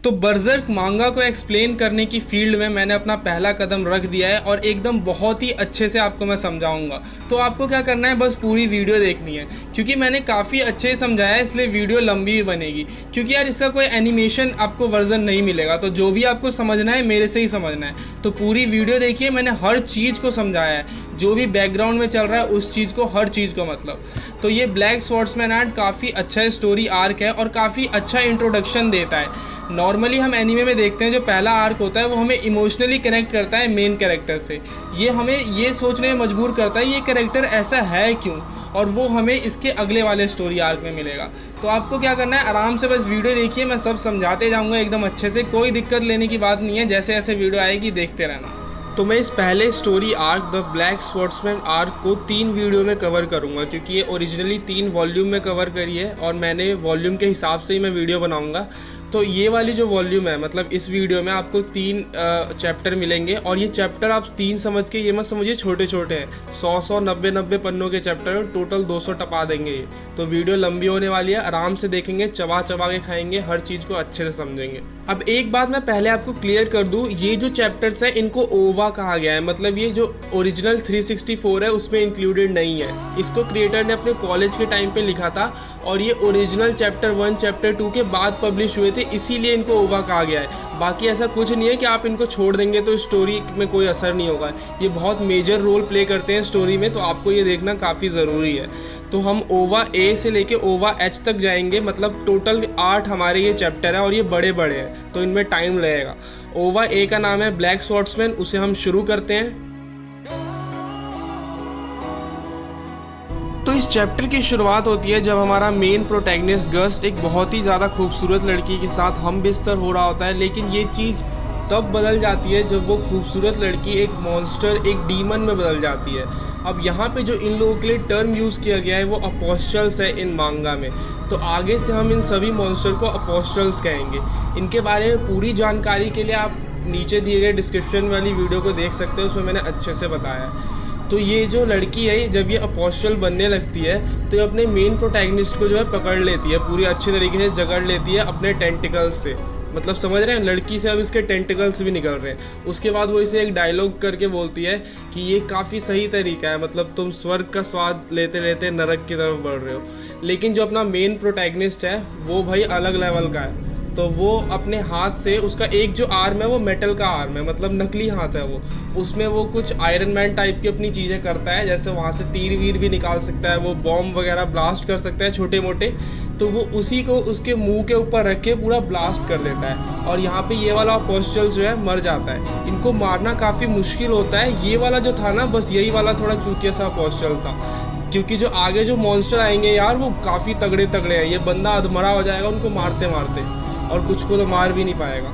तो बर्ज़र्क मांगा को एक्सप्लेन करने की फील्ड में मैंने अपना पहला कदम रख दिया है और एकदम बहुत ही अच्छे से आपको मैं समझाऊंगा। तो आपको क्या करना है, बस पूरी वीडियो देखनी है, क्योंकि मैंने काफ़ी अच्छे से समझाया है, इसलिए वीडियो लंबी भी बनेगी। क्योंकि यार इसका कोई एनिमेशन आपको वर्जन नहीं मिलेगा, तो जो भी आपको समझना है मेरे से ही समझना है। तो पूरी वीडियो देखिए, मैंने हर चीज़ को समझाया है, जो भी बैकग्राउंड में चल रहा है उस चीज़ को, हर चीज़ को मतलब। तो ये ब्लैक स्वॉर्ड्समैन आर्क काफ़ी अच्छा स्टोरी आर्क है और काफ़ी अच्छा इंट्रोडक्शन देता है। नॉर्मली हम एनीमे में देखते हैं जो पहला आर्क होता है वो हमें इमोशनली कनेक्ट करता है मेन कैरेक्टर से, ये हमें ये सोचने में मजबूर करता है ये कैरेक्टर ऐसा है क्यों, और वो हमें इसके अगले वाले स्टोरी आर्क में मिलेगा। तो आपको क्या करना है, आराम से बस वीडियो देखिए, मैं सब समझाते जाऊँगा एकदम अच्छे से, कोई दिक्कत लेने की बात नहीं है, जैसे जैसे वीडियो आएगी देखते रहना। तो मैं इस पहले story arc the black swordsman arc को 3 वीडियो में कवर करूंगा, क्योंकि ये ओरिजिनली 3 वॉल्यूम में कवर करी है और मैंने वॉल्यूम के हिसाब से ही मैं वीडियो बनाऊंगा। तो ये वाली जो वॉल्यूम है, मतलब इस वीडियो में आपको 3 चैप्टर मिलेंगे, और ये चैप्टर आप 3 समझ के ये मत समझिए छोटे छोटे हैं, 100 90 पन्नों के चैप्टर हैं, टोटल 200 टपा देंगे ये। तो वीडियो लंबी होने वाली है, आराम से देखेंगे, चबा चबा के खाएंगे, हर चीज़ को अच्छे से समझेंगे। अब एक बात मैं पहले आपको क्लियर कर दूं, ये जो चैप्टर्स है इनको ओवा कहा गया है, मतलब ये जो ओरिजिनल 364 है उसमें इंक्लूडेड नहीं है। इसको क्रिएटर ने अपने कॉलेज के टाइम पे लिखा था और ये ओरिजिनल चैप्टर 1 चैप्टर 2 के बाद पब्लिश हुए थे, इसीलिए इनको ओवा कहा गया है। बाकी ऐसा कुछ नहीं है कि आप इनको छोड़ देंगे तो स्टोरी में कोई असर नहीं होगा, ये बहुत मेजर रोल प्ले करते हैं स्टोरी में, तो आपको ये देखना काफ़ी ज़रूरी है। तो हम ओवा ए से लेके ओवा एच तक जाएंगे, मतलब टोटल 8 हमारे ये चैप्टर हैं और ये बड़े बड़े हैं, तो इनमें टाइम लगेगा। ओवा ए का नाम है ब्लैक स्वॉर्ड्समैन, उसे हम शुरू करते हैं। तो इस चैप्टर की शुरुआत होती है जब हमारा मेन प्रोटैगनिस्ट गस्ट एक बहुत ही ज़्यादा खूबसूरत लड़की के साथ हम बिस्तर हो रहा होता है, लेकिन ये चीज़ तब बदल जाती है जब वो खूबसूरत लड़की एक मॉन्स्टर, एक डीमन में बदल जाती है। अब यहाँ पे जो इन लोगों के लिए टर्म यूज़ किया गया है वो अपोस्टल्स है इन मांगा में, तो आगे से हम इन सभी मॉन्स्टर को अपोस्टल्स कहेंगे। इनके बारे में पूरी जानकारी के लिए आप नीचे दिए गए डिस्क्रिप्शन वाली वीडियो को देख सकते हो, उसमें मैंने अच्छे से बताया है। तो ये जो लड़की है जब ये अपोस्टल बनने लगती है तो ये अपने मेन प्रोटैगनिस्ट को जो है पकड़ लेती है, पूरी अच्छी तरीके से जकड़ लेती है अपने टेंटिकल्स से, मतलब समझ रहे हैं, लड़की से अब इसके टेंटिकल्स भी निकल रहे हैं। उसके बाद वो इसे एक डायलॉग करके बोलती है कि ये काफ़ी सही तरीका है, मतलब तुम स्वर्ग का स्वाद लेते लेते नरक की तरफ बढ़ रहे हो। लेकिन जो अपना मेन प्रोटैगनिस्ट है वो भाई अलग लेवल का है, तो वो अपने हाथ से, उसका एक जो आर्म है वो मेटल का आर्म है, मतलब नकली हाथ है वो, उसमें वो कुछ आयरन मैन टाइप की अपनी चीज़ें करता है, जैसे वहाँ से तीर वीर भी निकाल सकता है, वो बॉम्ब वगैरह ब्लास्ट कर सकता है छोटे मोटे, तो वो उसी को उसके मुंह के ऊपर रख के पूरा ब्लास्ट कर लेता है। और यहाँ पे ये वाला अपोस्टल जो है मर जाता है। इनको मारना काफ़ी मुश्किल होता है, ये वाला जो था ना, बस यही वाला थोड़ा चूतिया सा अपोस्टल था, क्योंकि जो आगे जो मॉन्स्टर आएंगे यार वो काफ़ी तगड़े तगड़े हैं, ये बंदा अधमरा हो जाएगा उनको मारते मारते, और कुछ को तो मार भी नहीं पाएगा।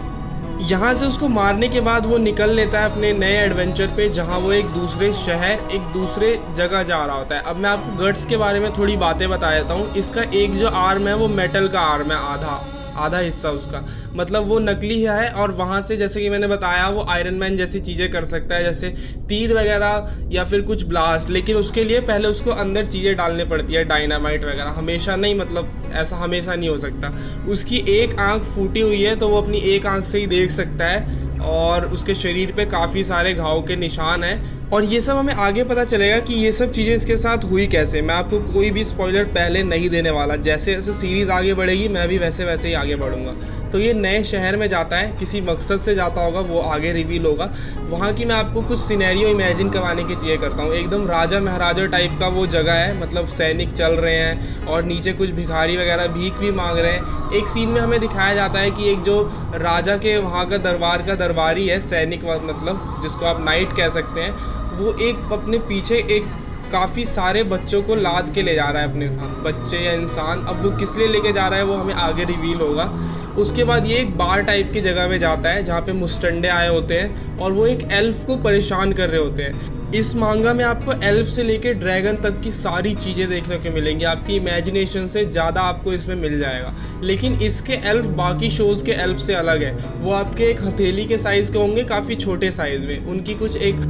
यहाँ से उसको मारने के बाद वो निकल लेता है अपने नए एडवेंचर पे, जहाँ वो एक दूसरे शहर, एक दूसरे जगह जा रहा होता है। अब मैं आपको गट्स के बारे में थोड़ी बातें बता देता हूँ। इसका एक जो आर्म है वो मेटल का आर्म है, आधा हिस्सा उसका, मतलब वो नकली है, और वहाँ से जैसे कि मैंने बताया वो आयरन मैन जैसी चीज़ें कर सकता है, जैसे तीर वगैरह या फिर कुछ ब्लास्ट, लेकिन उसके लिए पहले उसको अंदर चीज़ें डालनी पड़ती है, डायनामाइट वगैरह, हमेशा नहीं, मतलब ऐसा हमेशा नहीं हो सकता। उसकी एक आंख फूटी हुई है तो वो अपनी एक आंख से ही देख सकता है, और उसके शरीर पे काफ़ी सारे घाव के निशान हैं, और ये सब हमें आगे पता चलेगा कि ये सब चीज़ें इसके साथ हुई कैसे। मैं आपको कोई भी स्पॉइलर पहले नहीं देने वाला, जैसे जैसे सीरीज़ आगे बढ़ेगी मैं भी वैसे वैसे ही आगे बढ़ूँगा। तो ये नए शहर में जाता है, किसी मकसद से जाता होगा, वो आगे रिवील होगा। वहाँ की मैं आपको कुछ सिनेरियो इमेजिन करवाने की चीज़ें करता हूँ। एकदम राजा महाराजा टाइप का वो जगह है, मतलब सैनिक चल रहे हैं और नीचे कुछ भिखारी वगैरह भीख भी मांग रहे हैं। एक सीन में हमें दिखाया जाता है कि एक जो राजा के वहाँ का दरबार का दरबारी है, सैनिक मतलब जिसको आप नाइट कह सकते हैं, वो एक अपने पीछे एक काफ़ी सारे बच्चों को लाद के ले जा रहा है अपने साथ, बच्चे या इंसान। अब वो किस लिए लेके जा रहा है वो हमें आगे रिवील होगा। उसके बाद ये एक बार टाइप की जगह में जाता है जहाँ पे मुस्टंडे आए होते हैं और वो एक एल्फ को परेशान कर रहे होते हैं। इस मांगा में आपको एल्फ से लेके ड्रैगन तक की सारी चीज़ें देखने को मिलेंगी, आपकी इमेजिनेशन से ज़्यादा आपको इसमें मिल जाएगा। लेकिन इसके एल्फ बाकी शोज़ के एल्फ से अलग है, वो आपके एक हथेली के साइज़ के होंगे, काफ़ी छोटे साइज़ में। उनकी कुछ एक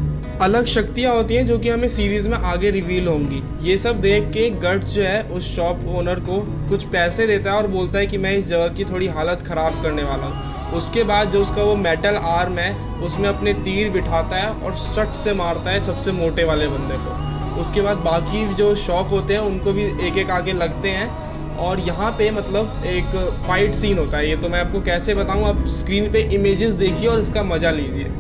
अलग शक्तियाँ होती हैं जो कि हमें सीरीज़ में आगे रिवील होंगी। ये सब देख के गट्स जो है उस शॉप ओनर को कुछ पैसे देता है और बोलता है कि मैं इस जगह की थोड़ी हालत ख़राब करने वाला हूँ। उसके बाद जो उसका वो मेटल आर्म है उसमें अपने तीर बिठाता है और शट से मारता है सबसे मोटे वाले बंदे को। उसके बाद बाकी जो शॉक होते हैं उनको भी एक एक आके लगते हैं। और यहाँ पे मतलब एक फ़ाइट सीन होता है, ये तो मैं आपको कैसे बताऊँ, आप स्क्रीन पे इमेजेस देखिए और इसका मज़ा लीजिए।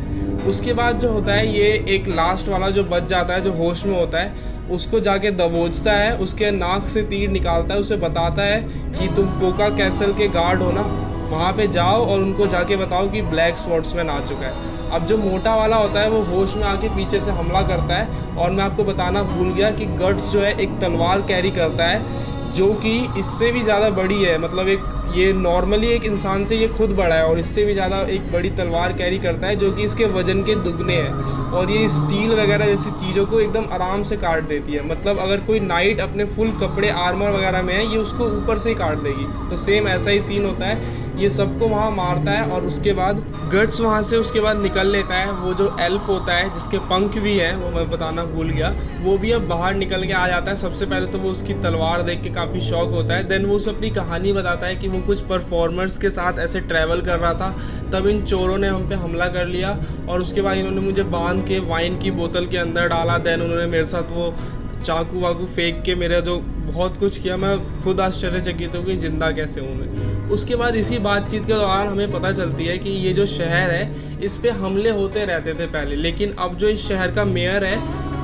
उसके बाद जो होता है ये एक लास्ट वाला जो बच जाता है, जो होश में होता है, उसको जाके दबोचता है, उसके नाक से तीर निकालता है, उसे बताता है कि तुम कोका कैसल के गार्ड हो ना, वहाँ पे जाओ और उनको जाके बताओ कि ब्लैक स्वॉर्ड्समैन आ चुका है। अब जो मोटा वाला होता है वो होश में आके पीछे से हमला करता है। और मैं आपको बताना भूल गया कि गट्स जो है एक तलवार कैरी करता है जो कि इससे भी ज़्यादा बड़ी है, मतलब एक ये नॉर्मली एक इंसान से ये खुद बड़ा है और इससे भी ज़्यादा एक बड़ी तलवार कैरी करता है जो कि इसके वज़न के दुगने है। और ये स्टील वगैरह जैसी चीज़ों को एकदम आराम से काट देती है, मतलब अगर कोई नाइट अपने फुल कपड़े आर्मर वगैरह में है ये उसको ऊपर से ही काट देगी। तो सेम ऐसा ही सीन होता है, ये सबको वहाँ मारता है और उसके बाद गट्स वहाँ से उसके बाद निकल लेता है। वो जो एल्फ होता है जिसके पंख भी हैं, वो मैं बताना भूल गया, वो भी अब बाहर निकल के आ जाता है। सबसे पहले तो वो उसकी तलवार देख के काफ़ी शौक होता है, देन वो उसे अपनी कहानी बताता है कि वो कुछ परफॉर्मर्स के साथ ऐसे ट्रैवल कर रहा था, तब इन चोरों ने हम पे हमला कर लिया और उसके बाद इन्होंने मुझे बांध के वाइन की बोतल के अंदर डाला, देन उन्होंने मेरे साथ वो चाकू वाकू फेंक के मेरा जो बहुत कुछ किया, मैं खुद आश्चर्यचकित हूँ कि ज़िंदा कैसे हूँ मैं। उसके बाद इसी बातचीत के दौरान हमें पता चलती है कि ये जो शहर है इस पे हमले होते रहते थे पहले, लेकिन अब जो इस शहर का मेयर है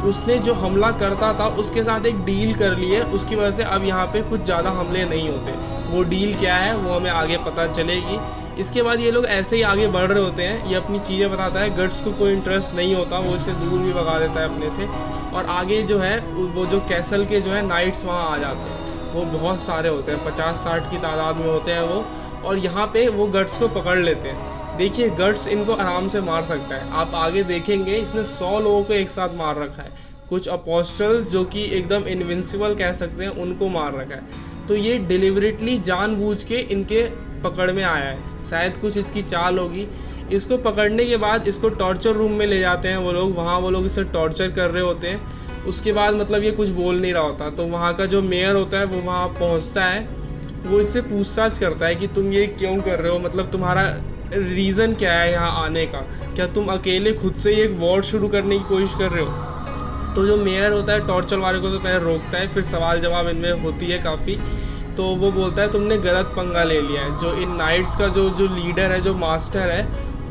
उसने जो हमला करता था उसके साथ एक डील कर ली है, उसकी वजह से अब यहाँ पे कुछ ज़्यादा हमले नहीं होते। वो डील क्या है वो हमें आगे पता चलेगी। इसके बाद ये लोग ऐसे ही आगे बढ़ रहे होते हैं, ये अपनी चीज़ें बताता है, गट्स को कोई इंटरेस्ट नहीं होता, वो इसे दूर भी भगा देता है अपने से। और आगे जो है वो जो कैसल के जो है नाइट्स वहाँ आ जाते हैं, वो बहुत सारे होते हैं, 50-60 की तादाद में होते हैं वो, और यहाँ पे वो गट्स को पकड़ लेते हैं। देखिए गट्स इनको आराम से मार सकता है, आप आगे देखेंगे इसने 100 लोगों को एक साथ मार रखा है। कुछ अपोस्टल्स जो कि एकदम इनविंसिबल कह सकते हैं उनको मार रखा है। तो ये डिलिबरेटली जानबूझ के इनके पकड़ में आया है, शायद कुछ इसकी चाल होगी। इसको पकड़ने के बाद इसको टॉर्चर रूम में ले जाते हैं वो लोग, वहाँ वो लोग इसे टॉर्चर कर रहे होते हैं। उसके बाद मतलब ये कुछ बोल नहीं रहा होता, तो वहाँ का जो मेयर होता है वो वहाँ पहुँचता है, वो इससे पूछताछ करता है कि तुम ये क्यों कर रहे हो, मतलब तुम्हारा रीज़न क्या है यहाँ आने का, क्या तुम अकेले खुद से ही एक वॉर शुरू करने की कोशिश कर रहे हो। तो जो मेयर होता है टॉर्चर वाले को तो पहले रोकता है, फिर सवाल जवाब इनमें होती है काफ़ी। तो वो बोलता है तुमने गलत पंगा ले लिया है, जो इन नाइट्स का जो लीडर है, जो मास्टर है,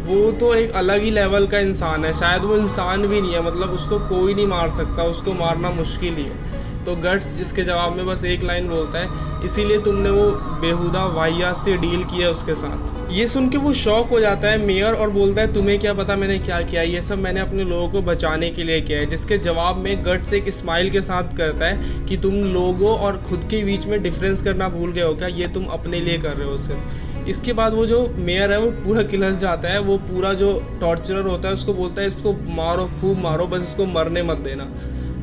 वो तो एक अलग ही लेवल का इंसान है, शायद वो इंसान भी नहीं है, मतलब उसको कोई नहीं मार सकता, उसको मारना मुश्किल ही है। तो गट्स इसके जवाब में बस एक लाइन बोलता है, इसीलिए तुमने वो बेहुदा वाहियात से डील किया उसके साथ। ये सुन के वो शॉक हो जाता है मेयर और बोलता है तुम्हें क्या पता मैंने क्या किया, ये सब मैंने अपने लोगों को बचाने के लिए किया है। जिसके जवाब में गट्स एक स्माइल के साथ करता है कि तुम लोगों और खुद के बीच में डिफरेंस करना भूल गए हो क्या, ये तुम अपने लिए कर रहे हो सिर्फ। इसके बाद वो जो मेयर है वो पूरा किलस जाता है, वो पूरा जो टॉर्चरर होता है उसको बोलता है इसको मारो, खूब मारो, बस इसको मरने मत देना।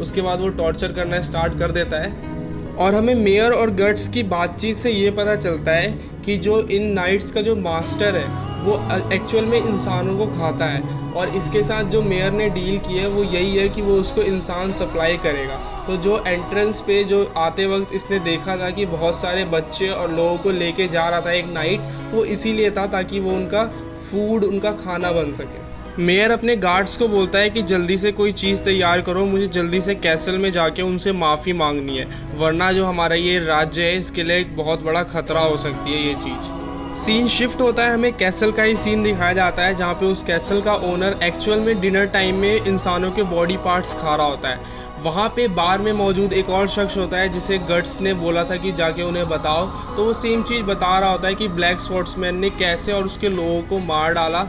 उसके बाद वो टॉर्चर करना स्टार्ट कर देता है और हमें मेयर और गट्स की बातचीत से ये पता चलता है कि जो इन नाइट्स का जो मास्टर है वो एक्चुअल में इंसानों को खाता है, और इसके साथ जो मेयर ने डील की है वो यही है कि वो उसको इंसान सप्लाई करेगा। तो जो एंट्रेंस पे जो आते वक्त इसने देखा था कि बहुत सारे बच्चे और लोगों को लेके जा रहा था एक नाइट, वो इसीलिए था ताकि वो उनका फूड, उनका खाना बन सके। मेयर अपने गार्ड्स को बोलता है कि जल्दी से कोई चीज़ तैयार करो, मुझे जल्दी से कैसल में जाके उनसे माफ़ी मांगनी है, वरना जो हमारा ये राज्य है इसके लिए एक बहुत बड़ा खतरा हो सकती है ये चीज़। सीन शिफ्ट होता है, हमें कैसल का ही सीन दिखाया जाता है जहाँ पे उस कैसल का ओनर एक्चुअल में डिनर टाइम में इंसानों के बॉडी पार्ट्स खा रहा होता है। वहाँ पे बार में मौजूद एक और शख्स होता है जिसे गट्स ने बोला था कि जाके उन्हें बताओ, तो वो सेम चीज़ बता रहा होता है कि ब्लैक स्वॉर्ड्समैन ने कैसे और उसके लोगों को मार डाला।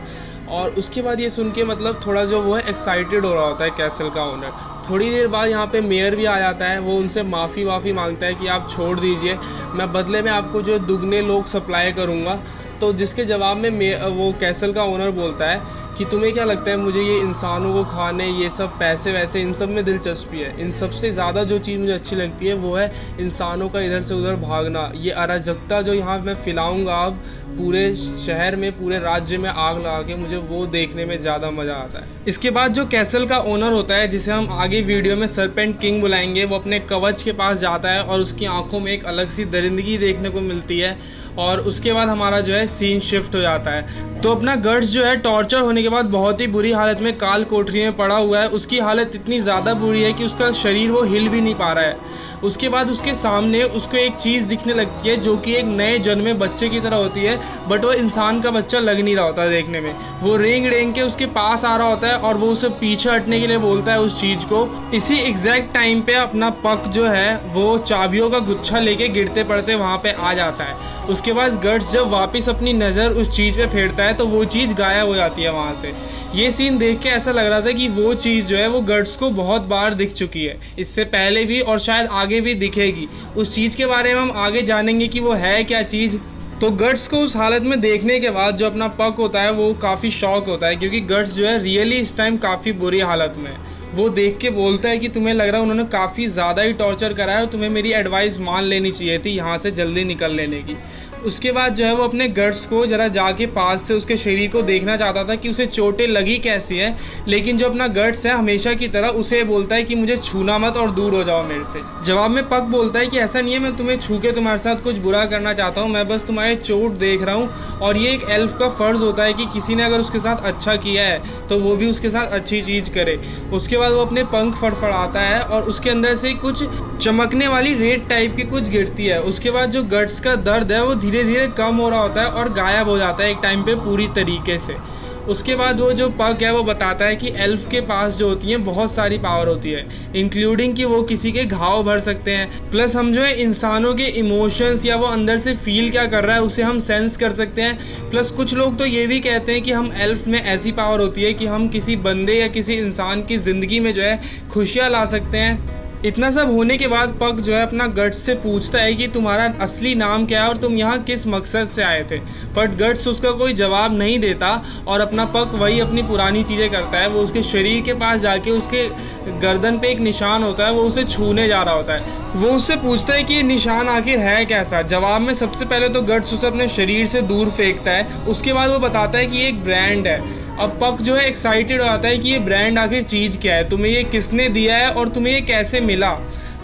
और उसके बाद ये सुन के मतलब थोड़ा जो वो है एक्साइटेड हो रहा होता है कैसल का ओनर। थोड़ी देर बाद यहाँ पे मेयर भी आ जाता है, वो उनसे माफ़ी मांगता है कि आप छोड़ दीजिए, मैं बदले में आपको जो दुगने लोग सप्लाई करूँगा। तो जिसके जवाब में वो कैसल का ओनर बोलता है कि तुम्हें क्या लगता है मुझे ये इंसानों को खाने, ये सब पैसे वैसे इन सब में दिलचस्पी है, इन सबसे ज़्यादा जो चीज़ मुझे अच्छी लगती है वो है इंसानों का इधर से उधर भागना, ये अराजकता जो यहाँ मैं फैलाऊँगा अब पूरे शहर में, पूरे राज्य में आग लगा के, मुझे वो देखने में ज़्यादा मज़ा आता है। इसके बाद जो कैसल का ओनर होता है, जिसे हम आगे वीडियो में सर्पेंट किंग बुलाएंगे, वो अपने कवच के पास जाता है और उसकी आंखों में एक अलग सी दरिंदगी देखने को मिलती है और उसके बाद हमारा जो है सीन शिफ्ट हो जाता है। तो अपना गर्ट्स जो है टॉर्चर होने के बाद बहुत ही बुरी हालत में काल कोठरी में पड़ा हुआ है। उसकी हालत इतनी ज़्यादा बुरी है कि उसका शरीर वो हिल भी नहीं पा रहा है। उसके बाद उसके सामने उसको एक चीज़ दिखने लगती है जो कि एक नए जन्मे बच्चे की तरह होती है, बट वो इंसान का बच्चा लग नहीं रहा होता देखने में। वो रेंग रेंग के उसके पास आ रहा होता है और वो उसे पीछे हटने के लिए बोलता है उस चीज़ को। इसी एग्जैक्ट टाइम पे अपना पक जो है वो चाबियों का गुच्छा लेके गिरते पड़ते वहाँ पे आ जाता है। उसके बाद गर्ट्स जब वापस अपनी नज़र उस चीज़ पे फेरता है तो वो चीज़ गायब हो जाती है वहाँ से। ये सीन देख के ऐसा लग रहा था कि वो चीज़ जो है वो गर्ट्स को बहुत बार दिख चुकी है, इससे पहले भी और शायद आगे भी दिखेगी। उस चीज़ के बारे में हम आगे जानेंगे कि वो है क्या चीज़। तो गर्ट्स को उस हालत में देखने के बाद जो अपना पक होता है वो काफ़ी शॉक होता है, क्योंकि गर्ट्स जो है रियली इस टाइम काफ़ी बुरी हालत में है। वो देख के बोलता है कि तुम्हें लग रहा है उन्होंने काफ़ी ज़्यादा ही टॉर्चर करा है और तुम्हें मेरी एडवाइस मान लेनी चाहिए थी यहाँ से जल्दी निकल लेने की। उसके बाद जो है वो अपने गर्ट्स को ज़रा जाके पास से उसके शरीर को देखना चाहता था कि उसे चोटें लगी कैसी हैं, लेकिन जो अपना गर्ट्स है हमेशा की तरह उसे बोलता है कि मुझे छूना मत और दूर हो जाओ मेरे से। जवाब में पक बोलता है कि ऐसा नहीं है, मैं तुम्हें छू के तुम्हारे साथ कुछ बुरा करना चाहता हूँ, मैं बस तुम्हारे चोट देख रहा हूँ और ये एक एल्फ का फ़र्ज़ होता है कि किसी ने अगर उसके साथ अच्छा किया है तो वो भी उसके साथ अच्छी चीज़ करे। उसके बाद वो अपने पंख फड़फड़ाता है और उसके अंदर से कुछ चमकने वाली रेत टाइप की कुछ गिरती है। उसके बाद जो गर्ट्स का दर्द है वो धीरे धीरे कम हो रहा होता है और गायब हो जाता है एक टाइम पे पूरी तरीके से। उसके बाद वो जो पक है वो बताता है कि एल्फ के पास जो होती हैं बहुत सारी पावर होती है, इंक्लूडिंग कि वो किसी के घाव भर सकते हैं, प्लस हम जो है इंसानों के इमोशंस या वो अंदर से फील क्या कर रहा है उसे हम सेंस कर सकते हैं। प्लस कुछ लोग तो ये भी कहते हैं कि हम एल्फ में ऐसी पावर होती है कि हम किसी बंदे या किसी इंसान की ज़िंदगी में जो है खुशियाँ ला सकते हैं। इतना सब होने के बाद पक जो है अपना गर्ट्स से पूछता है कि तुम्हारा असली नाम क्या है और तुम यहाँ किस मकसद से आए थे, बट गर्ट्स उसका कोई जवाब नहीं देता और अपना पक वही अपनी पुरानी चीज़ें करता है। वो उसके शरीर के पास जाके उसके गर्दन पे एक निशान होता है, वो उसे छूने जा रहा होता है। वो उससे पूछता है कि ये निशान आखिर है कैसा। जवाब में सबसे पहले तो गर्ट्स उसे अपने शरीर से दूर फेंकता है। उसके बाद वो बताता है कि ये एक ब्रांड है। अब पक जो है एक्साइटेड हो जाता है कि ये ब्रांड आखिर चीज़ क्या है, तुम्हें ये किसने दिया है और तुम्हें ये कैसे मिला।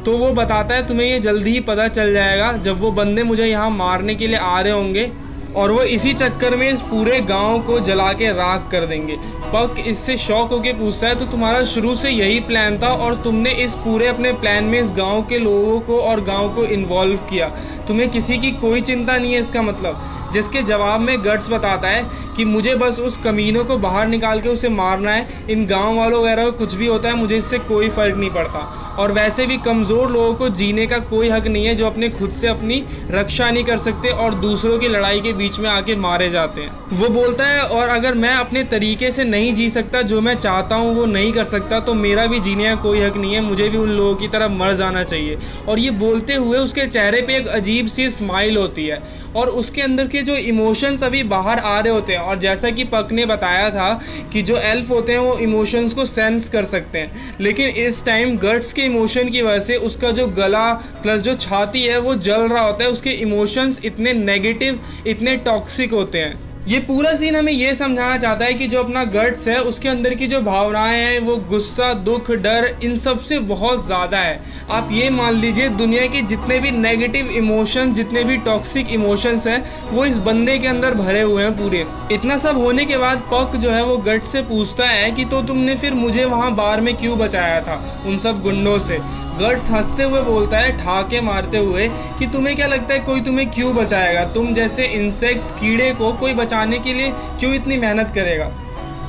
तो वो बताता है तुम्हें ये जल्दी ही पता चल जाएगा जब वो बंदे मुझे यहाँ मारने के लिए आ रहे होंगे और वो इसी चक्कर में इस पूरे गांव को जला के राख कर देंगे। पक इससे शॉक होकर पूछता है तो तुम्हारा शुरू से यही प्लान था और तुमने इस पूरे अपने प्लान में इस गांव के लोगों को और गांव को इन्वॉल्व किया, तुम्हें किसी की कोई चिंता नहीं है इसका मतलब। जिसके जवाब में गर्ट्स बताता है कि मुझे बस उस कमीनों को बाहर निकाल के उसे मारना है, इन गांव वालों वगैरह को कुछ भी होता है मुझे इससे कोई फ़र्क नहीं पड़ता और वैसे भी कमज़ोर लोगों को जीने का कोई हक नहीं है जो अपने खुद से अपनी रक्षा नहीं कर सकते और दूसरों की लड़ाई के बीच में आके मारे जाते हैं। वो बोलता है और अगर मैं अपने तरीके से नहीं जी सकता, जो मैं चाहता हूँ वो नहीं कर सकता, तो मेरा भी जीने का कोई हक नहीं है, मुझे भी उन लोगों की तरह मर जाना चाहिए। और ये बोलते हुए उसके चेहरे पे एक अजीब सी स्माइल होती है और उसके अंदर के जो इमोशंस अभी बाहर आ रहे होते हैं। और जैसा कि पक ने बताया था कि जो एल्फ होते हैं वो इमोशंस को सेंस कर सकते हैं, लेकिन इस टाइम गर्ट्स के इमोशन की वजह से उसका जो गला प्लस जो छाती है वो जल रहा होता है। उसके इमोशंस इतने नेगेटिव, इतने टॉक्सिक होते हैं। ये पूरा सीन हमें ये समझाना चाहता है कि जो अपना गर्ट्स है उसके अंदर की जो भावनाएं हैं वो गुस्सा, दुख, डर, इन सब से बहुत ज़्यादा है। आप ये मान लीजिए दुनिया के जितने भी नेगेटिव इमोशंस, जितने भी टॉक्सिक इमोशंस हैं वो इस बंदे के अंदर भरे हुए हैं पूरे। इतना सब होने के बाद पक जो है वो गर्ट्स से पूछता है कि तो तुमने फिर मुझे वहाँ बार में क्यों बचाया था उन सब गुंडों से। गर्ट्स हंसते हुए बोलता है, ठाके मारते हुए, कि तुम्हें क्या लगता है कोई तुम्हें क्यों बचाएगा? तुम जैसे इंसेक्ट, कीड़े को कोई बचाने के लिए क्यों इतनी मेहनत करेगा?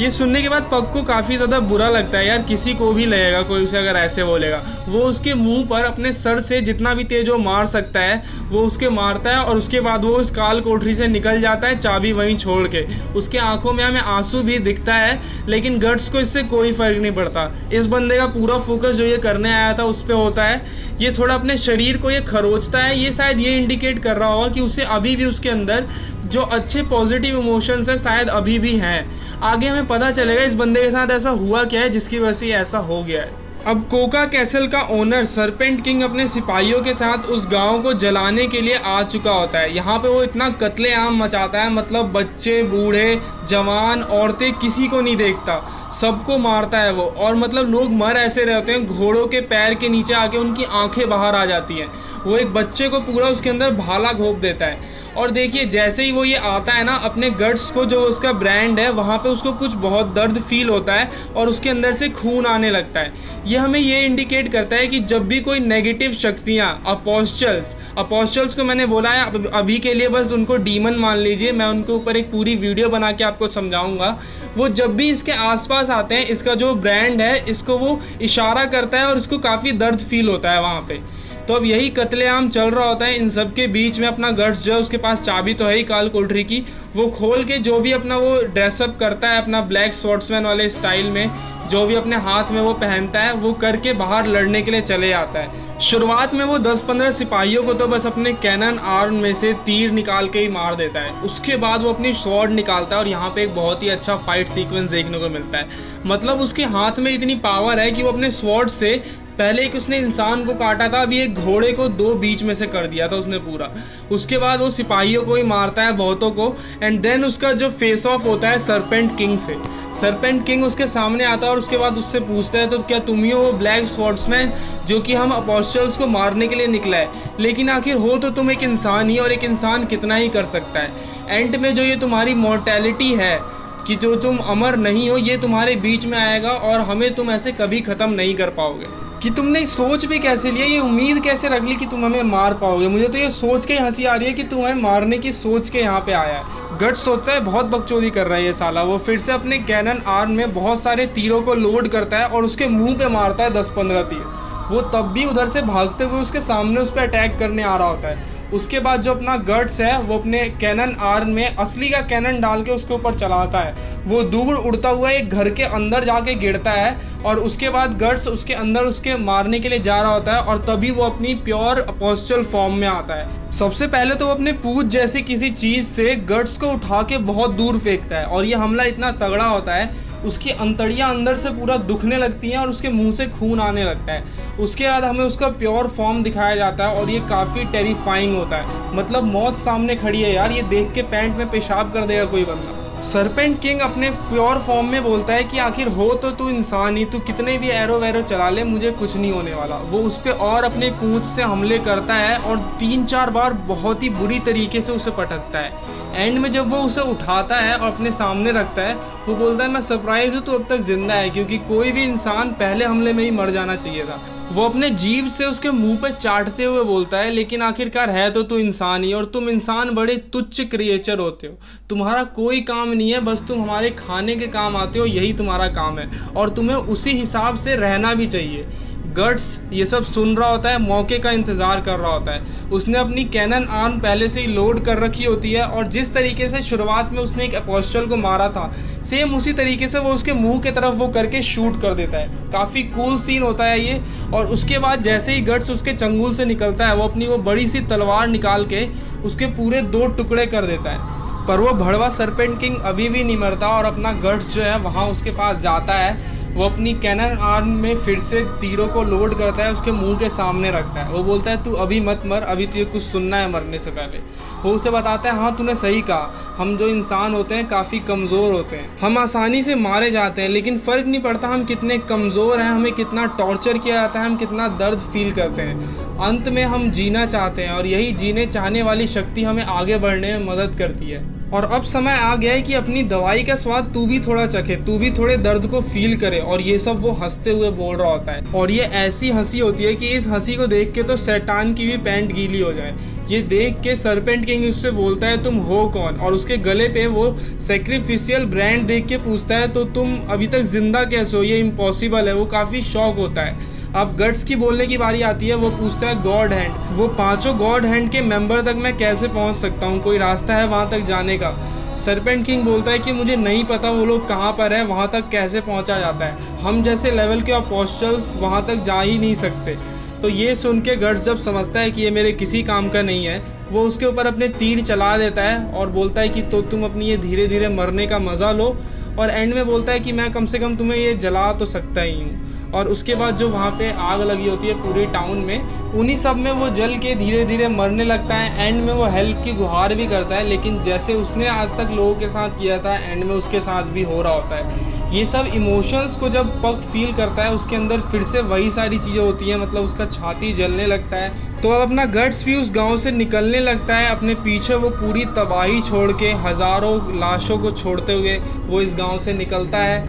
ये सुनने के बाद पक को काफ़ी ज़्यादा बुरा लगता है। यार किसी को भी लगेगा कोई उसे अगर ऐसे बोलेगा। वो उसके मुंह पर अपने सर से जितना भी तेज वो मार सकता है वो उसके मारता है और उसके बाद वो उस काल कोठरी से निकल जाता है, चाबी वहीं छोड़ के। उसके आंखों में हमें आंसू भी दिखता है, लेकिन गर्ट्स को इससे कोई फ़र्क नहीं पड़ता। इस बंदे का पूरा फोकस जो ये करने आया था उस पर होता है। ये थोड़ा अपने शरीर को ये खरोचता है, ये शायद ये इंडिकेट कर रहा होगा कि उसे अभी भी उसके अंदर जो अच्छे पॉजिटिव इमोशंस हैं शायद अभी भी हैं। आगे हमें पता चलेगा इस बंदे के साथ ऐसा हुआ क्या है जिसकी वजह से ऐसा हो गया है। अब कोका कैसल का ओनर सरपेंट किंग अपने सिपाहियों के साथ उस गांव को जलाने के लिए आ चुका होता है। यहाँ पे वो इतना कत्लेआम मचाता है, मतलब बच्चे, बूढ़े, जवान, औरतें, किसी को नहीं देखता, सबको मारता है वो। और मतलब लोग मर ऐसे रहे होते हैं, घोड़ों के पैर के नीचे आके उनकी आंखें बाहर आ जाती हैं। वो एक बच्चे को पूरा उसके अंदर भाला घोंप देता है। और देखिए जैसे ही वो ये आता है ना अपने गट्स को, जो उसका ब्रांड है, वहाँ पे उसको कुछ बहुत दर्द फील होता है और उसके अंदर से खून आने लगता है। ये हमें ये इंडिकेट करता है कि जब भी कोई नेगेटिव शक्तियाँ, अपोस्टल्स को मैंने बोला है अभी के लिए बस उनको डीमन मान लीजिए, मैं उनके ऊपर एक पूरी वीडियो बना के आपको समझाऊंगा। वो जब भी इसके आसपास आते हैं, इसका जो ब्रांड है इसको वो इशारा करता है और इसको काफ़ी दर्द फील होता है वहाँ पे। तो अब यही कत्लेआम चल रहा होता है। इन सब के बीच में अपना गट्स जो है, उसके पास चाबी तो है ही काल कोठरी की, वो खोल के जो भी अपना वो ड्रेसअप करता है अपना ब्लैक स्वॉर्ड्समैन वाले स्टाइल में, जो भी अपने हाथ में वो पहनता है, वो करके बाहर लड़ने के लिए चले आता है। शुरुआत में वो 10-15 सिपाहियों को तो बस अपने कैनन आर्म में से तीर निकाल के ही मार देता है। उसके बाद वो अपनी स्वॉर्ड निकालता है और यहाँ पे एक बहुत ही अच्छा फाइट सीक्वेंस देखने को मिलता है। मतलब उसके हाथ में इतनी पावर है कि वो अपने स्वॉर्ड से, पहले एक उसने इंसान को काटा था, अभी एक घोड़े को दो बीच में से कर दिया था उसने पूरा। उसके बाद वो सिपाहियों को ही मारता है, बहुतों को। एंड देन उसका जो फेस ऑफ होता है सरपेंट किंग से, सरपेंट किंग उसके सामने आता है और उसके बाद उससे पूछता है, तो क्या तुम ही हो वो ब्लैक स्वॉर्ड्समैन जो कि हम अपोस्टल्स को मारने के लिए निकला है? लेकिन आखिर हो तो तुम एक इंसान ही, और एक इंसान कितना ही कर सकता है। एंड में जो ये तुम्हारी मॉर्टेलिटी है कि जो तुम अमर नहीं हो, ये तुम्हारे बीच में आएगा और हमें तुम ऐसे कभी ख़त्म नहीं कर पाओगे। कि तुमने सोच भी कैसे लिया, ये उम्मीद कैसे रख ली कि तुम हमें मार पाओगे? मुझे तो ये सोच के हंसी आ रही है कि तुम्हें मारने की सोच के यहाँ पे आया है। गट्स सोचता है बहुत बकचोदी कर रहा है ये साला। वो फिर से अपने कैनन आर्म में बहुत सारे तीरों को लोड करता है और उसके मुंह पे मारता है 10-15 तीर। वो तब भी उधर से भागते हुए उसके सामने उस पर अटैक करने आ रहा होता है। उसके बाद जो अपना गट्स है वो अपने कैनन आर्म में असली का कैनन डाल के उसके ऊपर चलाता है। वो दूर उड़ता हुआ एक घर के अंदर जाके गिरता है और उसके बाद गट्स उसके अंदर उसके मारने के लिए जा रहा होता है और तभी वो अपनी प्योर अपोस्टल फॉर्म में आता है। सबसे पहले तो वो अपने पूंछ जैसी किसी चीज़ से गट्स को उठा के बहुत दूर फेंकता है और ये हमला इतना तगड़ा होता है, उसकी अंतड़ियाँ अंदर से पूरा दुखने लगती हैं और उसके मुंह से खून आने लगता है। उसके बाद हमें उसका प्योर फॉर्म दिखाया जाता है और ये काफ़ी टेरिफाइंग होता है। मतलब मौत सामने खड़ी है यार, ये देख के पैंट में पेशाब कर देगा कोई बंदा। सरपेंट किंग अपने प्योर फॉर्म में बोलता है कि आखिर हो तो तू इंसान ही, तू कितने भी एरो वैरो चला ले, मुझे कुछ नहीं होने वाला। वो उस पर और अपने पूंछ से हमले करता है और 3-4 बार बहुत ही बुरी तरीके से उसे पटकता है। एंड में जब वो उसे उठाता है और अपने सामने रखता है, वो बोलता है मैं सरप्राइज हूँ तू अब तक जिंदा है, क्योंकि कोई भी इंसान पहले हमले में ही मर जाना चाहिए था। वो अपने जीभ से उसके मुंह पे चाटते हुए बोलता है, लेकिन आखिरकार है तो तू इंसान ही, और तुम इंसान बड़े तुच्छ क्रिएचर होते हो, तुम्हारा कोई काम नहीं है, बस तुम हमारे खाने के काम आते हो, यही तुम्हारा काम है और तुम्हें उसी हिसाब से रहना भी चाहिए। गट्स ये सब सुन रहा होता है, मौके का इंतज़ार कर रहा होता है। उसने अपनी कैनन आर्म पहले से ही लोड कर रखी होती है और जिस तरीके से शुरुआत में उसने एक अपोस्टल को मारा था, सेम उसी तरीके से वो उसके मुंह की तरफ वो करके शूट कर देता है। काफ़ी कूल सीन होता है ये। और उसके बाद जैसे ही गट्स उसके चंगुल से निकलता है, वो अपनी वो बड़ी सी तलवार निकाल के उसके पूरे 2 टुकड़े कर देता है। पर वो भड़वा सरपेंट किंग अभी भी नहीं मरता और अपना गट्स जो है वहाँ उसके पास जाता है। वो अपनी कैनन आर्म में फिर से तीरों को लोड करता है, उसके मुंह के सामने रखता है। वो बोलता है तू अभी मत मर, अभी तुझे कुछ सुनना है मरने से पहले। वो उसे बताता है हाँ तूने सही कहा, हम जो इंसान होते हैं काफ़ी कमज़ोर होते हैं, हम आसानी से मारे जाते हैं, लेकिन फ़र्क नहीं पड़ता हम कितने कमज़ोर हैं, हमें कितना टॉर्चर किया जाता है, हम कितना दर्द फील करते हैं। अंत में हम जीना चाहते हैं और यही जीने चाहने वाली शक्ति हमें आगे बढ़ने में मदद करती है। और अब समय आ गया है कि अपनी दवाई का स्वाद तू भी थोड़ा चखे, तू भी थोड़े दर्द को फील करे। और ये सब वो हंसते हुए बोल रहा होता है और ये ऐसी हंसी होती है कि इस हंसी को देख के तो शैतान की भी पैंट गीली हो जाए। ये देख के सरपेंट किंग उससे बोलता है तुम हो कौन, और उसके गले पे वो सैक्रिफिशियल ब्रांड देख के पूछता है तो तुम अभी तक जिंदा कैसे हो, ये इम्पॉसिबल है। वो काफ़ी शॉक होता है। अब गट्स की बोलने की बारी आती है। वो पूछता है गॉड हैंड, वो 5 गॉड हैंड के मेंबर तक मैं कैसे पहुंच सकता हूं, कोई रास्ता है वहां तक जाने का? सरपेंट किंग बोलता है कि मुझे नहीं पता वो लोग कहां पर है, वहां तक कैसे पहुंचा जाता है, हम जैसे लेवल के अपोस्टल्स वहां तक जा ही नहीं सकते। तो ये सुन के गट्स जब समझता है कि ये मेरे किसी काम का नहीं है, वो उसके ऊपर अपने तीर चला देता है और बोलता है कि तो तुम अपनी ये धीरे धीरे मरने का मज़ा लो, और एंड में बोलता है कि मैं कम से कम तुम्हें ये जला तो सकता ही हूँ। और उसके बाद जो वहाँ पे आग लगी होती है पूरी टाउन में, उन्हीं सब में वो जल के धीरे धीरे मरने लगता है। एंड में वो हेल्प की गुहार भी करता है, लेकिन जैसे उसने आज तक लोगों के साथ किया था, एंड में उसके साथ भी हो रहा होता है। ये सब इमोशंस को जब पग फील करता है, उसके अंदर फिर से वही सारी चीज़ें होती हैं, मतलब उसका छाती जलने लगता है। तो अब अपना गट्स भी उस गांव से निकलने लगता है। अपने पीछे वो पूरी तबाही छोड़ के, हज़ारों लाशों को छोड़ते हुए वो इस गांव से निकलता है।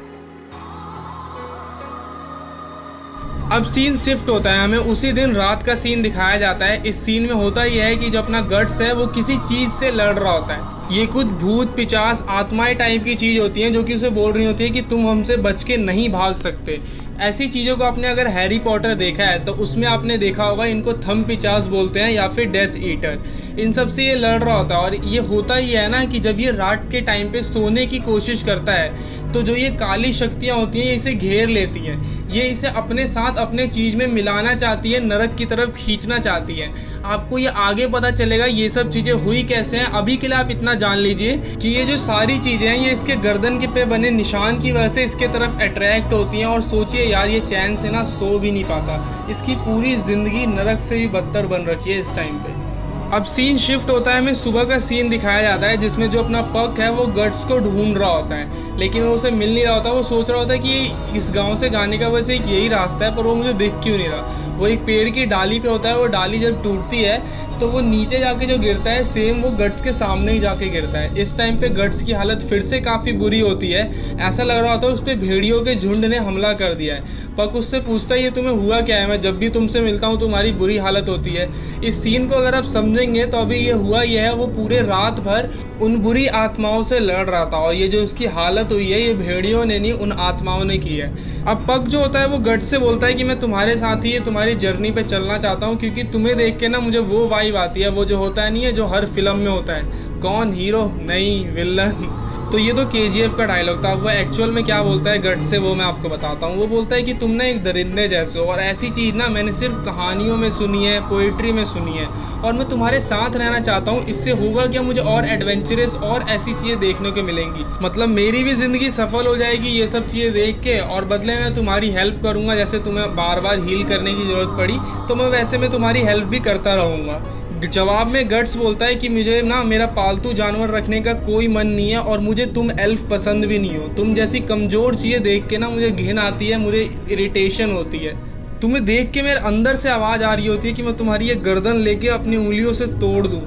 अब सीन शिफ्ट होता है, हमें उसी दिन रात का सीन दिखाया जाता है। इस सीन में होता यह है कि जो अपना गट्स है वो किसी चीज़ से लड़ रहा होता है। ये कुछ भूत पिचास आत्माएं टाइप की चीज़ होती हैं जो कि उसे बोल रही होती है कि तुम हमसे बच के नहीं भाग सकते। ऐसी चीज़ों को आपने अगर हैरी पॉटर देखा है तो उसमें आपने देखा होगा, इनको थम पिचास बोलते हैं या फिर डेथ ईटर। इन सब से ये लड़ रहा होता है। और ये होता ही है ना कि जब ये रात के टाइम पे सोने की कोशिश करता है तो जो ये काली शक्तियाँ होती हैं ये इसे घेर लेती हैं। ये इसे अपने साथ अपने चीज़ में मिलाना चाहती है, नरक की तरफ खींचना चाहती है। आपको ये आगे पता चलेगा ये सब चीज़ें हुई कैसे हैं। अभी के लिए आप इतना जान लीजिए कि ये जो सारी चीज़ें हैं ये इसके गर्दन के पे बने निशान की वजह से इसके तरफ अट्रैक्ट होती हैं। और सोचिए यार, ये चैन से ना सो भी नहीं पाता। इसकी पूरी ज़िंदगी नरक से भी बदतर बन रखी है इस टाइम पे। अब सीन शिफ्ट होता है, हमें सुबह का सीन दिखाया जाता है जिसमें जो अपना पग है वो गट्स को ढूंढ रहा होता है, लेकिन वो उसे मिल नहीं रहा होता। वो सोच रहा होता है कि इस गांव से जाने का वैसे एक यही रास्ता है, पर वो मुझे दिख क्यों नहीं रहा। वो एक पेड़ की डाली पे होता है, वो डाली जब टूटती है तो वो नीचे जाके जो गिरता है सेम वो गट्स के सामने ही जाके गिरता है। इस टाइम पे गट्स की हालत फिर से काफ़ी बुरी होती है। ऐसा लग रहा होता है उस पर भेड़ियों के झुंड ने हमला कर दिया है। पग उससे पूछता है ये तुम्हें हुआ क्या है, मैं जब भी तुमसे मिलता हूँ तुम्हारी बुरी हालत होती है। इस सीन को अगर आप समझेंगे तो अभी ये हुआ ये है, वो पूरे रात भर उन बुरी आत्माओं से लड़ रहा था, और ये जो उसकी हालत हुई है ये भेड़ियों ने नहीं, उन आत्माओं ने की है। अब पग जो होता है वो गट्स से बोलता है कि मैं तुम्हारे साथ ही तुम्हारी जर्नी पे चलना चाहता हूँ, क्योंकि तुम्हें देख के ना मुझे वो वाइब आती है, वो जो होता है नहीं है जो हर फिल्म में होता है, कौन हीरो नहीं विलन। तो ये तो KGF का डायलॉग था। वो एक्चुअल में क्या बोलता है गट्स से वो मैं आपको बताता हूँ। वो बोलता है कि तुम ना एक दरिंदे जैसे हो, और ऐसी चीज़ ना मैंने सिर्फ कहानियों में सुनी है, पोइट्री में सुनी है, और मैं तुम्हारे साथ रहना चाहता हूँ। इससे होगा क्या, मुझे और एडवेंचरस और ऐसी चीज़ें देखने को मिलेंगी, मतलब मेरी भी ज़िंदगी सफल हो जाएगी ये सब चीज़ें देख के, और बदले में तुम्हारी हेल्प करूँगा। जैसे तुम्हें बार बार हील करने की ज़रूरत पड़ी तो मैं वैसे मैं तुम्हारी हेल्प भी करता रहूँगा। जवाब में गट्स बोलता है कि मुझे ना मेरा पालतू जानवर रखने का कोई मन नहीं है, और मुझे तुम एल्फ पसंद भी नहीं हो। तुम जैसी कमज़ोर चीज़ें देख के ना मुझे घिन आती है, मुझे इरिटेशन होती है। तुम्हें देख के मेरे अंदर से आवाज़ आ रही होती है कि मैं तुम्हारी ये गर्दन लेके अपनी उंगलियों से तोड़ दूँ।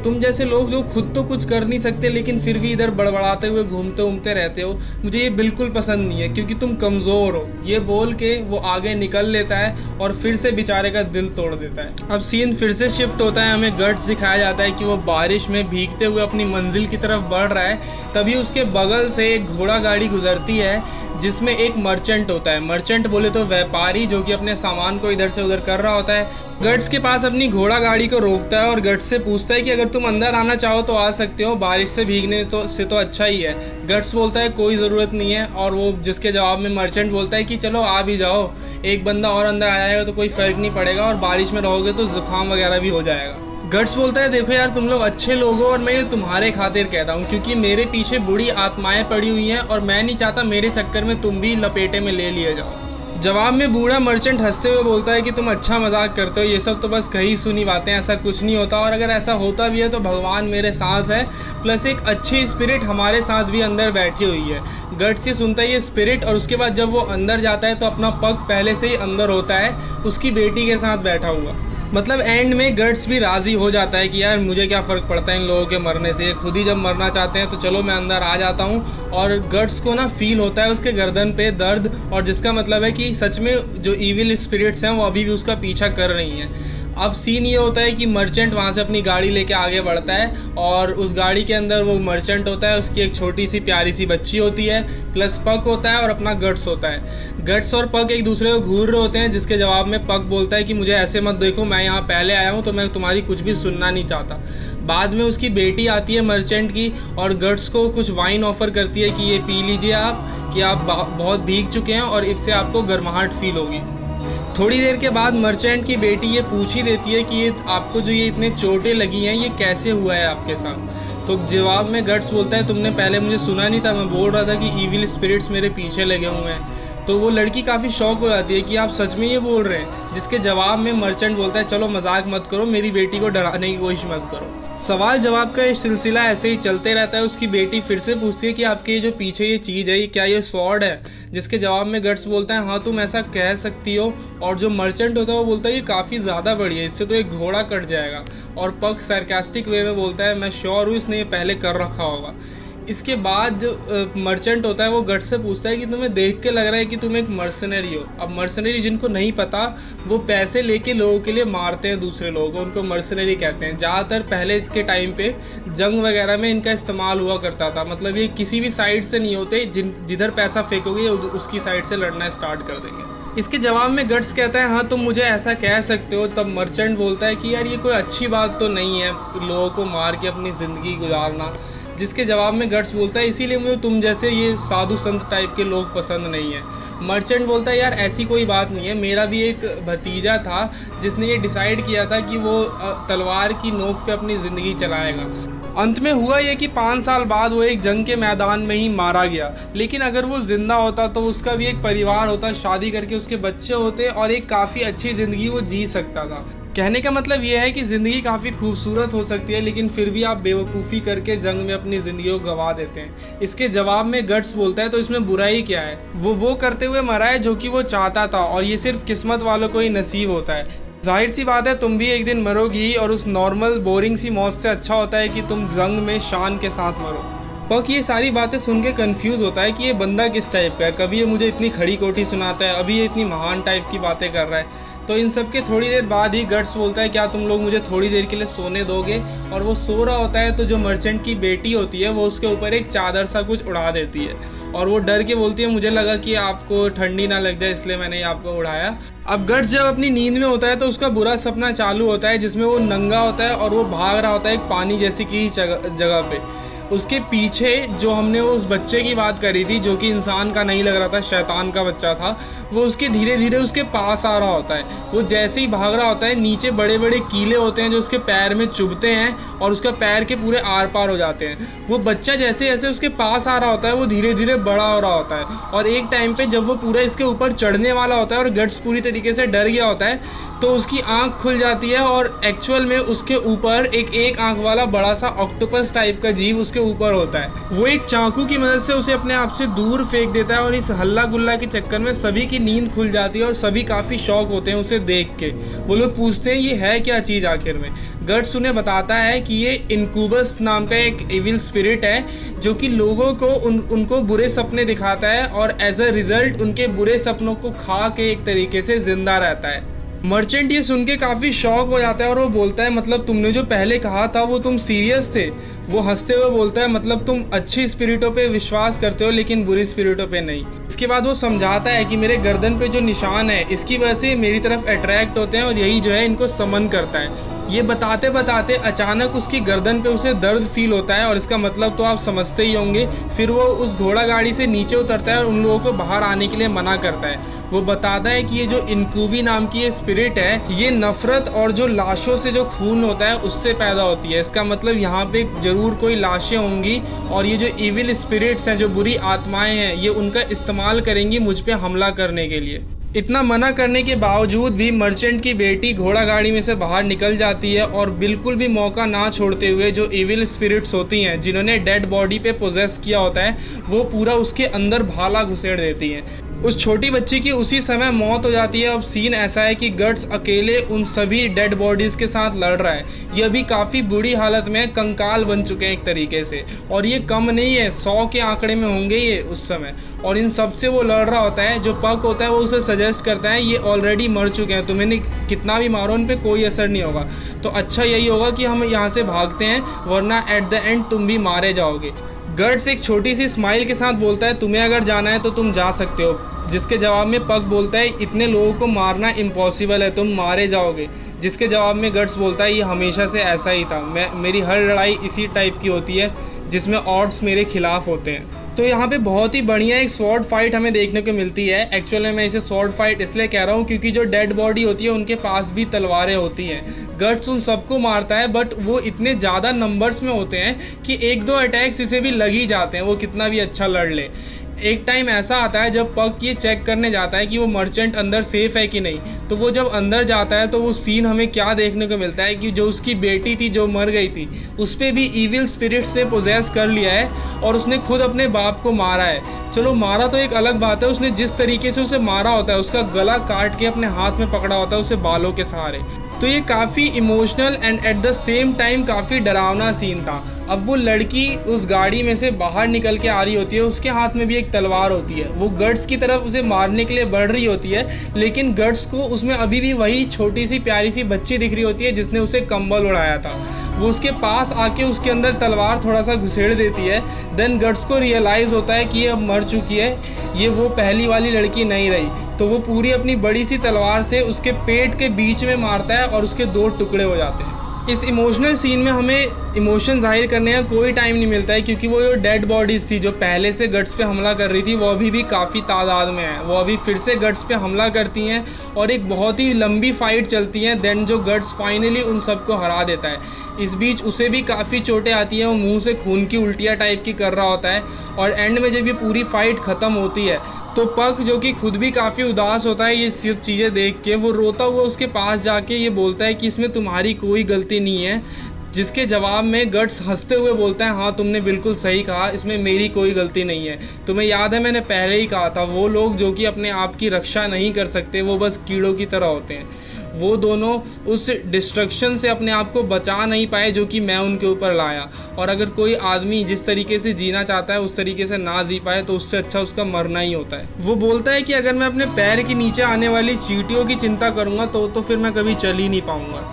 तुम जैसे लोग जो खुद तो कुछ कर नहीं सकते लेकिन फिर भी इधर बड़बड़ाते हुए घूमते घूमते रहते हो, मुझे ये बिल्कुल पसंद नहीं है, क्योंकि तुम कमज़ोर हो। ये बोल के वो आगे निकल लेता है और फिर से बेचारे का दिल तोड़ देता है। अब सीन फिर से शिफ्ट होता है, हमें गट्स दिखाया जाता है कि वो बारिश में भीगते हुए अपनी मंजिल की तरफ बढ़ रहा है। तभी उसके बगल से एक घोड़ा गाड़ी गुजरती है जिसमें एक मर्चेंट होता है। मर्चेंट बोले तो व्यापारी, जो कि अपने सामान को इधर से उधर कर रहा होता है। गट्स के पास अपनी घोड़ा गाड़ी को रोकता है और गट्स से पूछता है कि अगर तुम अंदर आना चाहो तो आ सकते हो, बारिश से भीगने तो अच्छा ही है। गट्स बोलता है कोई ज़रूरत नहीं है, और वो जिसके जवाब में मर्चेंट बोलता है कि चलो आ भी जाओ, एक बंदा और अंदर आ जाएगा तो कोई फ़र्क नहीं पड़ेगा, और बारिश में रहोगे तो ज़ुकाम वगैरह भी हो जाएगा। गट्स बोलता है देखो यार, तुम लोग अच्छे लोग हो और मैं ये तुम्हारे खातिर कहता हूँ, क्योंकि मेरे पीछे बुरी आत्माएं पड़ी हुई हैं और मैं नहीं चाहता मेरे चक्कर में तुम भी लपेटे में ले लिए जाओ। जवाब में बूढ़ा मर्चेंट हंसते हुए बोलता है कि तुम अच्छा मजाक करते हो, ये सब तो बस कही सुनी बातें, ऐसा कुछ नहीं होता, और अगर ऐसा होता भी है तो भगवान मेरे साथ है, प्लस एक अच्छी स्पिरिट हमारे साथ भी अंदर बैठी हुई है। गट्स ये सुनता है ये स्पिरिट, और उसके बाद जब वो अंदर जाता है तो अपना पग पहले से ही अंदर होता है उसकी बेटी के साथ बैठा हुआ। मतलब एंड में गट्स भी राज़ी हो जाता है कि यार मुझे क्या फ़र्क पड़ता है इन लोगों के मरने से, खुद ही जब मरना चाहते हैं तो चलो मैं अंदर आ जाता हूँ। और गट्स को ना फील होता है उसके गर्दन पे दर्द, और जिसका मतलब है कि सच में जो इविल स्पिरिट्स हैं वो अभी भी उसका पीछा कर रही हैं। अब सीन ये होता है कि मर्चेंट वहाँ से अपनी गाड़ी लेके आगे बढ़ता है, और उस गाड़ी के अंदर वो मर्चेंट होता है, उसकी एक छोटी सी प्यारी सी बच्ची होती है, प्लस पग होता है और अपना गट्स होता है। गट्स और पग एक दूसरे को घूर रहे होते हैं, जिसके जवाब में पग बोलता है कि मुझे ऐसे मत देखो, मैं यहाँ पहले आया हूँ तो मैं तुम्हारी कुछ भी सुनना नहीं चाहता। बाद में उसकी बेटी आती है मर्चेंट की, और गट्स को कुछ वाइन ऑफ़र करती है कि ये पी लीजिए आप, कि आप बहुत भीग चुके हैं और इससे आपको गर्माहट फील होगी। थोड़ी देर के बाद मर्चेंट की बेटी ये पूछ ही देती है कि ये आपको जो ये इतने चोटें लगी हैं ये कैसे हुआ है आपके साथ। तो जवाब में गट्स बोलता है तुमने पहले मुझे सुना नहीं था, मैं बोल रहा था कि ईविल स्पिरिट्स मेरे पीछे लगे हुए हैं। तो वो लड़की काफ़ी शॉक हो जाती है कि आप सच में ये बोल रहे हैं, जिसके जवाब में मर्चेंट बोलता है चलो मजाक मत करो, मेरी बेटी को डराने की कोशिश मत करो। सवाल जवाब का ये सिलसिला ऐसे ही चलते रहता है। उसकी बेटी फिर से पूछती है कि आपके जो पीछे ये चीज़ है ये क्या ये स्वॉर्ड है, जिसके जवाब में गट्स बोलता है हाँ तुम ऐसा कह सकती हो। और जो मर्चेंट होता है वो बोलता है ये काफ़ी ज़्यादा बड़ी है, इससे तो एक घोड़ा कट जाएगा। और पग सार्कास्टिक वे में बोलता है मैं श्योर हूँ इसने ये पहले कर रखा होगा। इसके बाद जो मर्चेंट होता है वो गट से पूछता है कि तुम्हें देख के लग रहा है कि तुम एक मर्सनरी हो। अब मर्सनरी जिनको नहीं पता, वो पैसे लेके लोगों के लिए मारते हैं दूसरे लोगों को, उनको मर्सनरी कहते हैं। ज़्यादातर पहले के टाइम पे जंग वगैरह में इनका इस्तेमाल हुआ करता था। मतलब ये किसी भी साइड से नहीं होते, जिधर पैसा फेंकोगे उसकी साइड से लड़ना स्टार्ट कर देंगे। इसके जवाब में गट्स कहता है हाँ तुम मुझे ऐसा कह सकते हो। तब मर्चेंट बोलता है कि यार ये कोई अच्छी बात तो नहीं है लोगों को मार के अपनी ज़िंदगी गुजारना। जिसके जवाब में गट्स बोलता है इसीलिए मुझे तुम जैसे ये साधु संत टाइप के लोग पसंद नहीं है। मर्चेंट बोलता है यार ऐसी कोई बात नहीं है, मेरा भी एक भतीजा था जिसने ये डिसाइड किया था कि वो तलवार की नोक पे अपनी ज़िंदगी चलाएगा। अंत में हुआ ये कि 5 साल बाद वो एक जंग के मैदान में ही मारा गया। लेकिन अगर वो ज़िंदा होता तो उसका भी एक परिवार होता, शादी करके उसके बच्चे होते और एक काफ़ी अच्छी ज़िंदगी वो जी सकता था। कहने का मतलब ये है कि ज़िंदगी काफ़ी खूबसूरत हो सकती है, लेकिन फिर भी आप बेवकूफ़ी करके जंग में अपनी ज़िंदगी को गंवा देते हैं। इसके जवाब में गट्स बोलता है तो इसमें बुराई क्या है, वो करते हुए मरा है जो कि वो चाहता था, और ये सिर्फ किस्मत वालों को ही नसीब होता है। जाहिर सी बात है तुम भी एक दिन मरोगी, और उस नॉर्मल बोरिंग सी मौत से अच्छा होता है कि तुम जंग में शान के साथ मरो। पक ये सारी बातें सुन के कन्फ्यूज़ होता है कि ये बंदा किस टाइप का है। कभी ये मुझे इतनी खड़ी कोठी सुनाता है, अभी ये इतनी महान टाइप की बातें कर रहा है। तो इन सब के थोड़ी देर बाद ही गट्स बोलता है क्या तुम लोग मुझे थोड़ी देर के लिए सोने दोगे। और वो सो रहा होता है तो जो मर्चेंट की बेटी होती है वो उसके ऊपर एक चादर सा कुछ उड़ा देती है, और वो डर के बोलती है मुझे लगा कि आपको ठंडी ना लग जाए इसलिए मैंने आपको उड़ाया। अब गट्स जब अपनी नींद में होता है तो उसका बुरा सपना चालू होता है जिसमें वो नंगा होता है और वो भाग रहा होता है एक पानी जैसी की जगह पे। उसके पीछे जो हमने उस बच्चे की बात करी थी जो कि इंसान का नहीं लग रहा था, शैतान का बच्चा था, वो उसके धीरे धीरे उसके पास आ रहा होता है। वो जैसे ही भाग रहा होता है नीचे बड़े बड़े कीले होते हैं जो उसके पैर में चुभते हैं और उसका पैर के पूरे आर पार हो जाते हैं। वो बच्चा जैसे जैसे उसके पास आ रहा होता है वो धीरे धीरे बड़ा हो रहा होता है, और एक टाइम पे जब वो पूरा इसके ऊपर चढ़ने वाला होता है और गट्स पूरी तरीके से डर गया होता है तो उसकी आँख खुल जाती है, और एक्चुअल में उसके ऊपर एक आँख वाला बड़ा सा ऑक्टोपस टाइप का जीव उसके ऊपर होता है। वो एक चाकू की मदद से उसे अपने आप से दूर फेंक देता है, और इस हल्ला गुल्ला के चक्कर में सभी की नींद खुल जाती है और सभी काफ़ी शौक होते हैं उसे देख के। वो लोग पूछते हैं ये है क्या चीज़ आखिर में। गट्स उन्हें बताता है कि ये इनक्यूबस नाम का एक इविल स्पिरिट है जो कि लोगों को उनको बुरे सपने दिखाता है, और एज अ रिजल्ट उनके बुरे सपनों को खा के एक तरीके से जिंदा रहता है। मर्चेंट ये सुन के काफ़ी शॉक हो जाता है और वो बोलता है मतलब तुमने जो पहले कहा था वो तुम सीरियस थे। वो हंसते हुए बोलता है मतलब तुम अच्छी स्पिरिटों पे विश्वास करते हो लेकिन बुरी स्पिरिटों पे नहीं। इसके बाद वो समझाता है कि मेरे गर्दन पे जो निशान है इसकी वजह से मेरी तरफ अट्रैक्ट होते हैं और यही जो है इनको समन करता है। ये बताते बताते अचानक उसकी गर्दन पे उसे दर्द फील होता है, और इसका मतलब तो आप समझते ही होंगे। फिर वो उस घोड़ा गाड़ी से नीचे उतरता है और उन लोगों को बाहर आने के लिए मना करता है। वो बताता है कि ये जो इनक्यूबी नाम की ये स्पिरिट है ये नफरत और जो लाशों से जो खून होता है उससे पैदा होती है। इसका मतलब यहाँ पे जरूर कोई लाशें होंगी, और ये जो इविल स्पिरिट्स हैं, जो बुरी आत्माएं हैं, ये उनका इस्तेमाल करेंगी मुझ पे हमला करने के लिए। इतना मना करने के बावजूद भी मर्चेंट की बेटी घोड़ा गाड़ी में से बाहर निकल जाती है, और बिल्कुल भी मौका ना छोड़ते हुए जो इविल स्पिरिट्स होती हैं जिन्होंने डेड बॉडी पे पोजेस किया होता है वो पूरा उसके अंदर भाला घुसेड़ देती हैं। उस छोटी बच्ची की उसी समय मौत हो जाती है। अब सीन ऐसा है कि गट्स अकेले उन सभी डेड बॉडीज़ के साथ लड़ रहा है। ये अभी काफ़ी बुरी हालत में कंकाल बन चुके हैं एक तरीके से, और ये कम नहीं है, 100 के आंकड़े में होंगे ये उस समय। और इन सब से वो लड़ रहा होता है। जो पक होता है वो उसे सजेस्ट करता है ये ऑलरेडी मर चुके हैं, तुम्हें कितना भी मारो उन पर कोई असर नहीं होगा, तो अच्छा यही होगा कि हम यहाँ से भागते हैं, वरना एट द एंड तुम भी मारे जाओगे। गट्स एक छोटी सी स्माइल के साथ बोलता है तुम्हें अगर जाना है तो तुम जा सकते हो। जिसके जवाब में पक बोलता है इतने लोगों को मारना इम्पॉसिबल है, तुम मारे जाओगे। जिसके जवाब में गट्स बोलता है ये हमेशा से ऐसा ही था, मेरी हर लड़ाई इसी टाइप की होती है जिसमें ऑड्स मेरे खिलाफ होते हैं। तो यहाँ पे बहुत ही बढ़िया एक स्वॉर्ड फाइट हमें देखने को मिलती है। एक्चुअली में मैं इसे स्वॉर्ड फाइट इसलिए कह रहा हूँ क्योंकि जो डेड बॉडी होती है उनके पास भी तलवारें होती हैं। गट्स उन सबको मारता है, बट वो इतने ज़्यादा नंबर्स में होते हैं कि एक दो अटैक्स इसे भी लग ही जाते हैं, वो कितना भी अच्छा लड़ ले। एक टाइम ऐसा आता है जब पक ये चेक करने जाता है कि वो मर्चेंट अंदर सेफ़ है कि नहीं। तो वो जब अंदर जाता है तो वो सीन हमें क्या देखने को मिलता है कि जो उसकी बेटी थी जो मर गई थी, उस पर भी ईविल स्पिरिट से पोजेस कर लिया है और उसने खुद अपने बाप को मारा है। चलो मारा तो एक अलग बात है, उसने जिस तरीके से उसे मारा होता है, उसका गला काट के अपने हाथ में पकड़ा होता है उसे बालों के सहारे। तो ये काफ़ी emotional and at the same time काफ़ी डरावना सीन था। अब वो लड़की उस गाड़ी में से बाहर निकल के आ रही होती है, उसके हाथ में भी एक तलवार होती है। वो गट्स की तरफ उसे मारने के लिए बढ़ रही होती है, लेकिन गट्स को उसमें अभी भी वही छोटी सी प्यारी सी बच्ची दिख रही होती है जिसने उसे कंबल उड़ाया था। वो उसके पास आके उसके अंदर तलवार थोड़ा सा घुसेड़ देती है। देन गट्स को रियलाइज़ होता है कि ये अब मर चुकी है, ये वो पहली वाली लड़की नहीं रही। तो वो पूरी अपनी बड़ी सी तलवार से उसके पेट के बीच में मारता है और उसके 2 टुकड़े हो जाते हैं। इस इमोशनल सीन में हमें इमोशन जाहिर करने का कोई टाइम नहीं मिलता है, क्योंकि वो जो डेड बॉडीज़ थी जो पहले से गट्स पे हमला कर रही थी वो अभी भी काफ़ी तादाद में है। वो अभी फिर से गट्स पे हमला करती हैं और एक बहुत ही लंबी फाइट चलती है। देन जो गट्स फाइनली उन सबको हरा देता है। इस बीच उसे भी काफ़ी चोटें आती हैं, वो मुंह से खून की उल्टियाँ टाइप की कर रहा होता है। और एंड में जब ये पूरी फाइट ख़त्म होती है तो पक, जो कि खुद भी काफ़ी उदास होता है ये सिर्फ चीज़ें देख के, वो रोता हुआ उसके पास जाके ये बोलता है कि इसमें तुम्हारी कोई गलती नहीं है। जिसके जवाब में गट्स हंसते हुए बोलता है, हाँ तुमने बिल्कुल सही कहा, इसमें मेरी कोई गलती नहीं है। तुम्हें याद है मैंने पहले ही कहा था, वो लोग जो कि अपने आप की रक्षा नहीं कर सकते वो बस कीड़ों की तरह होते हैं। वो दोनों उस डिस्ट्रक्शन से अपने आप को बचा नहीं पाए जो कि मैं उनके ऊपर लाया। और अगर कोई आदमी जिस तरीके से जीना चाहता है उस तरीके से ना जी पाए तो उससे अच्छा उसका मरना ही होता है। वो बोलता है कि अगर मैं अपने पैर के नीचे आने वाली चींटियों की चिंता करूँगा तो फिर मैं कभी चल ही नहीं पाऊँगा।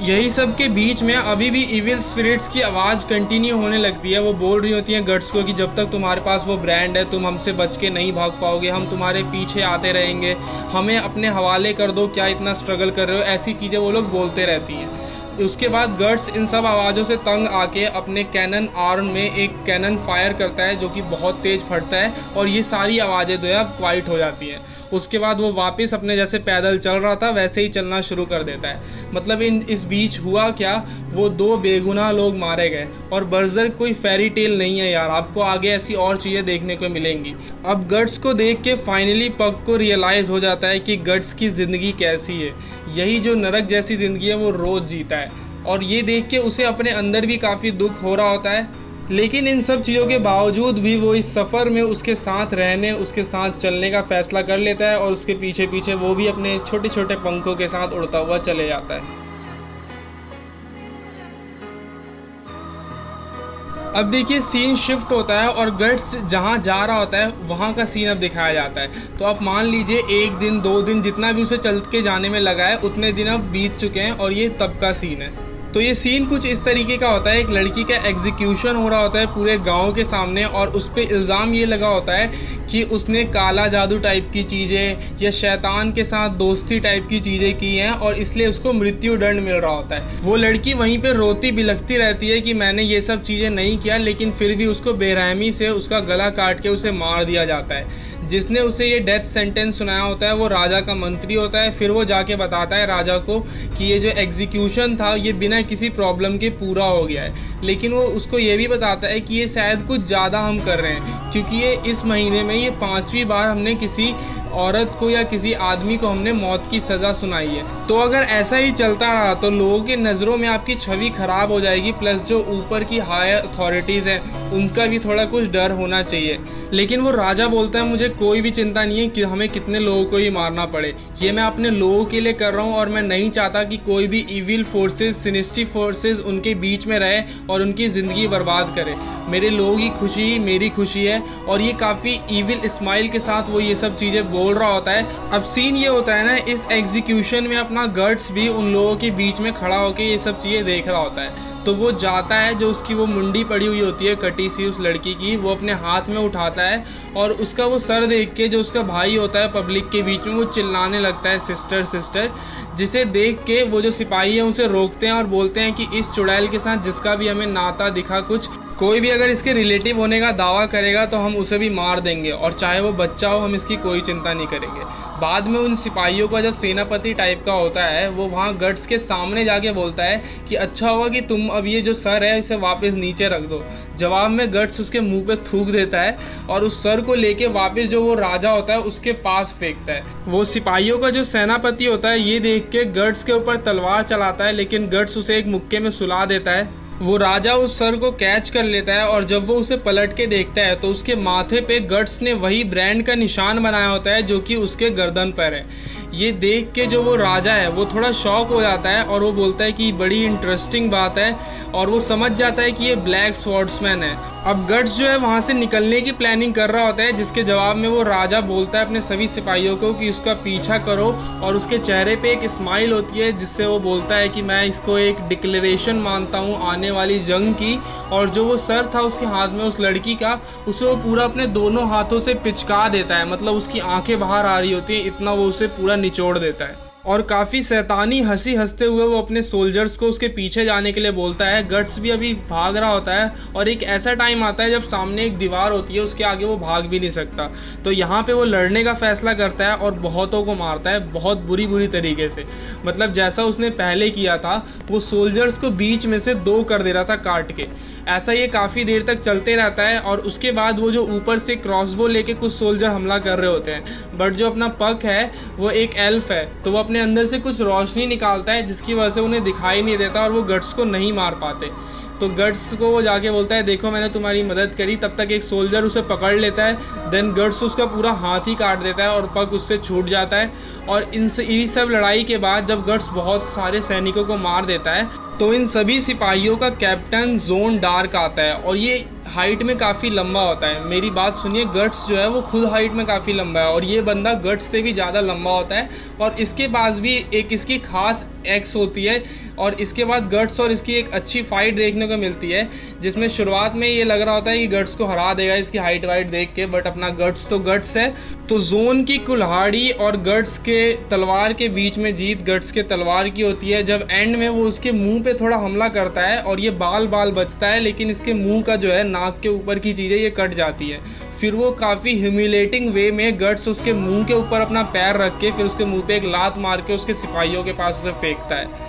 यही सब के बीच में अभी भी इविल स्पिरिट्स की आवाज़ कंटिन्यू होने लगती है। वो बोल रही होती हैं गट्स को कि जब तक तुम्हारे पास वो ब्रांड है तुम हमसे बच के नहीं भाग पाओगे, हम तुम्हारे पीछे आते रहेंगे, हमें अपने हवाले कर दो, क्या इतना स्ट्रगल कर रहे हो, ऐसी चीज़ें वो लोग बोलते रहती हैं। उसके बाद गट्स इन सब आवाज़ों से तंग आके अपने कैनन आर्म में एक कैनन फायर करता है जो कि बहुत तेज़ फटता है और ये सारी आवाज़ें जो है अब क्वाइट हो जाती हैं। उसके बाद वो वापस अपने जैसे पैदल चल रहा था वैसे ही चलना शुरू कर देता है। मतलब इस बीच हुआ क्या, वो 2 बेगुनाह लोग मारे गए। और बर्ज़र्क कोई फेरी टेल नहीं है यार, आपको आगे ऐसी और चीज़ें देखने को मिलेंगी। अब गट्स को देख के फाइनली पग को रियलाइज़ हो जाता है कि गट्स की ज़िंदगी कैसी है। यही जो नरक जैसी ज़िंदगी है वो रोज़ जीता है और ये देख के उसे अपने अंदर भी काफ़ी दुख हो रहा होता है। लेकिन इन सब चीज़ों के बावजूद भी वो इस सफ़र में उसके साथ रहने, उसके साथ चलने का फ़ैसला कर लेता है और उसके पीछे पीछे वो भी अपने छोटे छोटे पंखों के साथ उड़ता हुआ चले जाता है। अब देखिए सीन शिफ्ट होता है और गट्स जहाँ जा रहा होता है वहाँ का सीन अब दिखाया जाता है। तो आप मान लीजिए 1 दिन 2 दिन जितना भी उसे चल के जाने में लगा है उतने दिन अब बीत चुके हैं और ये तब का सीन है। तो ये सीन कुछ इस तरीके का होता है, एक लड़की का एग्जीक्यूशन हो रहा होता है पूरे गांव के सामने और उस पर इल्ज़ाम ये लगा होता है कि उसने काला जादू टाइप की चीज़ें या शैतान के साथ दोस्ती टाइप की चीज़ें की हैं और इसलिए उसको मृत्यु दंड मिल रहा होता है। वो लड़की वहीं पे रोती बिलखती रहती है कि मैंने ये सब चीज़ें नहीं किया, लेकिन फिर भी उसको बेरहमी से उसका गला काट के उसे मार दिया जाता है। जिसने उसे ये डेथ सेंटेंस सुनाया होता है वो राजा का मंत्री होता है। फिर वो जाके बताता है राजा को कि ये जो एग्जीक्यूशन था ये बिना किसी प्रॉब्लम के पूरा हो गया है, लेकिन वो उसको ये भी बताता है कि ये शायद कुछ ज़्यादा हम कर रहे हैं क्योंकि ये इस महीने में ये 5वीं बार हमने किसी औरत को या किसी आदमी को हमने मौत की सज़ा सुनाई है। तो अगर ऐसा ही चलता रहा तो लोगों की नज़रों में आपकी छवि ख़राब हो जाएगी, प्लस जो ऊपर की हायर अथॉरिटीज़ हैं उनका भी थोड़ा कुछ डर होना चाहिए। लेकिन वो राजा बोलता है मुझे कोई भी चिंता नहीं है कि हमें कितने लोगों को ही मारना पड़े, ये मैं अपने लोगों के लिए कर रहा हूँ और मैं नहीं चाहता कि कोई भी इविल फोर्सेस, सिनिस्ट्री फोर्सेस उनके बीच में रहे और उनकी ज़िंदगी बर्बाद करे। मेरे लोगों की खुशी ही मेरी खुशी है। और ये काफ़ी इविल स्माइल के साथ वो ये सब चीज़ें बोल रहा होता है। अब सीन ये होता है ना, इस एग्जीक्यूशन में अपना गट्स भी उन लोगों के बीच में खड़ा होकर ये सब चीज़ें देख रहा होता है। तो वो जाता है, जो उसकी वो मुंडी पड़ी हुई होती है कटी सी उस लड़की की, वो अपने हाथ में उठाता है और उसका वो सर देख के जो उसका भाई होता है पब्लिक के बीच में वो चिल्लाने लगता है सिस्टर सिस्टर, जिसे देख के वो जो सिपाही है उसे रोकते हैं और बोलते हैं कि इस चुड़ैल के साथ जिसका भी हमें नाता दिखा कुछ, कोई भी अगर इसके रिलेटिव होने का दावा करेगा तो हम उसे भी मार देंगे, और चाहे वो बच्चा हो हम इसकी कोई चिंता नहीं करेंगे। बाद में उन सिपाहियों का जो सेनापति टाइप का होता है वो वहाँ गट्स के सामने जाके बोलता है कि अच्छा होगा कि तुम अब ये जो सर है इसे वापस नीचे रख दो। जवाब में गट्स उसके मुंह पे थूक देता है और उस सर को लेके वापस जो वो राजा होता है उसके पास फेंकता है। वो सिपाहियों का जो सेनापति होता है ये देख के गट्स के ऊपर तलवार चलाता है, लेकिन गट्स उसे एक मुक्के में सुला देता है। वो राजा उस सर को कैच कर लेता है और जब वो उसे पलट के देखता है तो उसके माथे पे गट्स ने वही ब्रांड का निशान बनाया होता है जो कि उसके गर्दन पर है। ये देख के जो वो राजा है वो थोड़ा शॉक हो जाता है और वो बोलता है कि बड़ी इंटरेस्टिंग बात है, और वो समझ जाता है कि ये ब्लैक स्वॉर्ड्समैन है। अब गट्स जो है वहाँ से निकलने की प्लानिंग कर रहा होता है, जिसके जवाब में वो राजा बोलता है अपने सभी सिपाहियों को कि उसका पीछा करो, और उसके चेहरे पे एक स्माइल होती है जिससे वो बोलता है कि मैं इसको एक डिक्लेरेशन मानता हूँ आने वाली जंग की। और जो वो सर था उसके हाथ में उस लड़की का, उसे वो पूरा अपने दोनों हाथों से पिचका देता है, मतलब उसकी आंखें बाहर आ रही होती हैं, इतना वो उसे पूरा निचोड़ देता है। और काफ़ी शैतानी हंसी हंसते हुए वो अपने सोल्जर्स को उसके पीछे जाने के लिए बोलता है। गट्स भी अभी भाग रहा होता है और एक ऐसा टाइम आता है जब सामने एक दीवार होती है, उसके आगे वो भाग भी नहीं सकता। तो यहाँ पे वो लड़ने का फैसला करता है और बहुतों को मारता है, बहुत बुरी तरीके से। मतलब जैसा उसने पहले किया था, वो सोल्जर्स को बीच में से 2 कर दे रहा था काट के। ऐसा ये काफ़ी देर तक चलते रहता है और उसके बाद वो जो ऊपर से क्रॉसबो लेके कुछ सोल्जर हमला कर रहे होते हैं, बट जो अपना पक है वो एक एल्फ है, तो वो अपने अंदर से कुछ रोशनी निकालता है जिसकी वजह से उन्हें दिखाई नहीं देता और वो गट्स को नहीं मार पाते। तो गट्स को वो जाके बोलता है देखो मैंने तुम्हारी मदद करी। तब तक एक सोल्जर उसे पकड़ लेता है, देन गट्स उसका पूरा हाथ ही काट देता है और पग उससे छूट जाता है। और इन्हीं सब लड़ाई के बाद जब गट्स बहुत सारे सैनिकों को मार देता है तो इन सभी सिपाहियों का कैप्टन जोन डार्क आता है, और ये हाइट में काफ़ी लंबा होता है। मेरी बात सुनिए, गट्स जो है वो खुद हाइट में काफ़ी लंबा है और ये बंदा गट्स से भी ज़्यादा लंबा होता है। और इसके पास भी एक इसकी खास एक्स होती है, और इसके बाद गट्स और इसकी एक अच्छी फाइट देखने को मिलती है, जिसमें शुरुआत में ये लग रहा होता है कि गट्स को हरा देगा इसकी हाइट वाइट देख के, बट अपना गट्स तो गट्स है। तो जोन की कुल्हाड़ी और गट्स के तलवार के बीच में जीत गट्स के तलवार की होती है। जब एंड में वो उसके मुंह पे थोड़ा हमला करता है और ये बाल बचता है, लेकिन इसके मुंह का जो है नाक के ऊपर की चीज़ें ये कट जाती है। फिर वो काफ़ी ह्यूमिलेटिंग वे में गट्स उसके मुंह के ऊपर अपना पैर रख के फिर उसके मुंह पे एक लात मार के उसके सिपाहियों के पास उसे फेंकता है।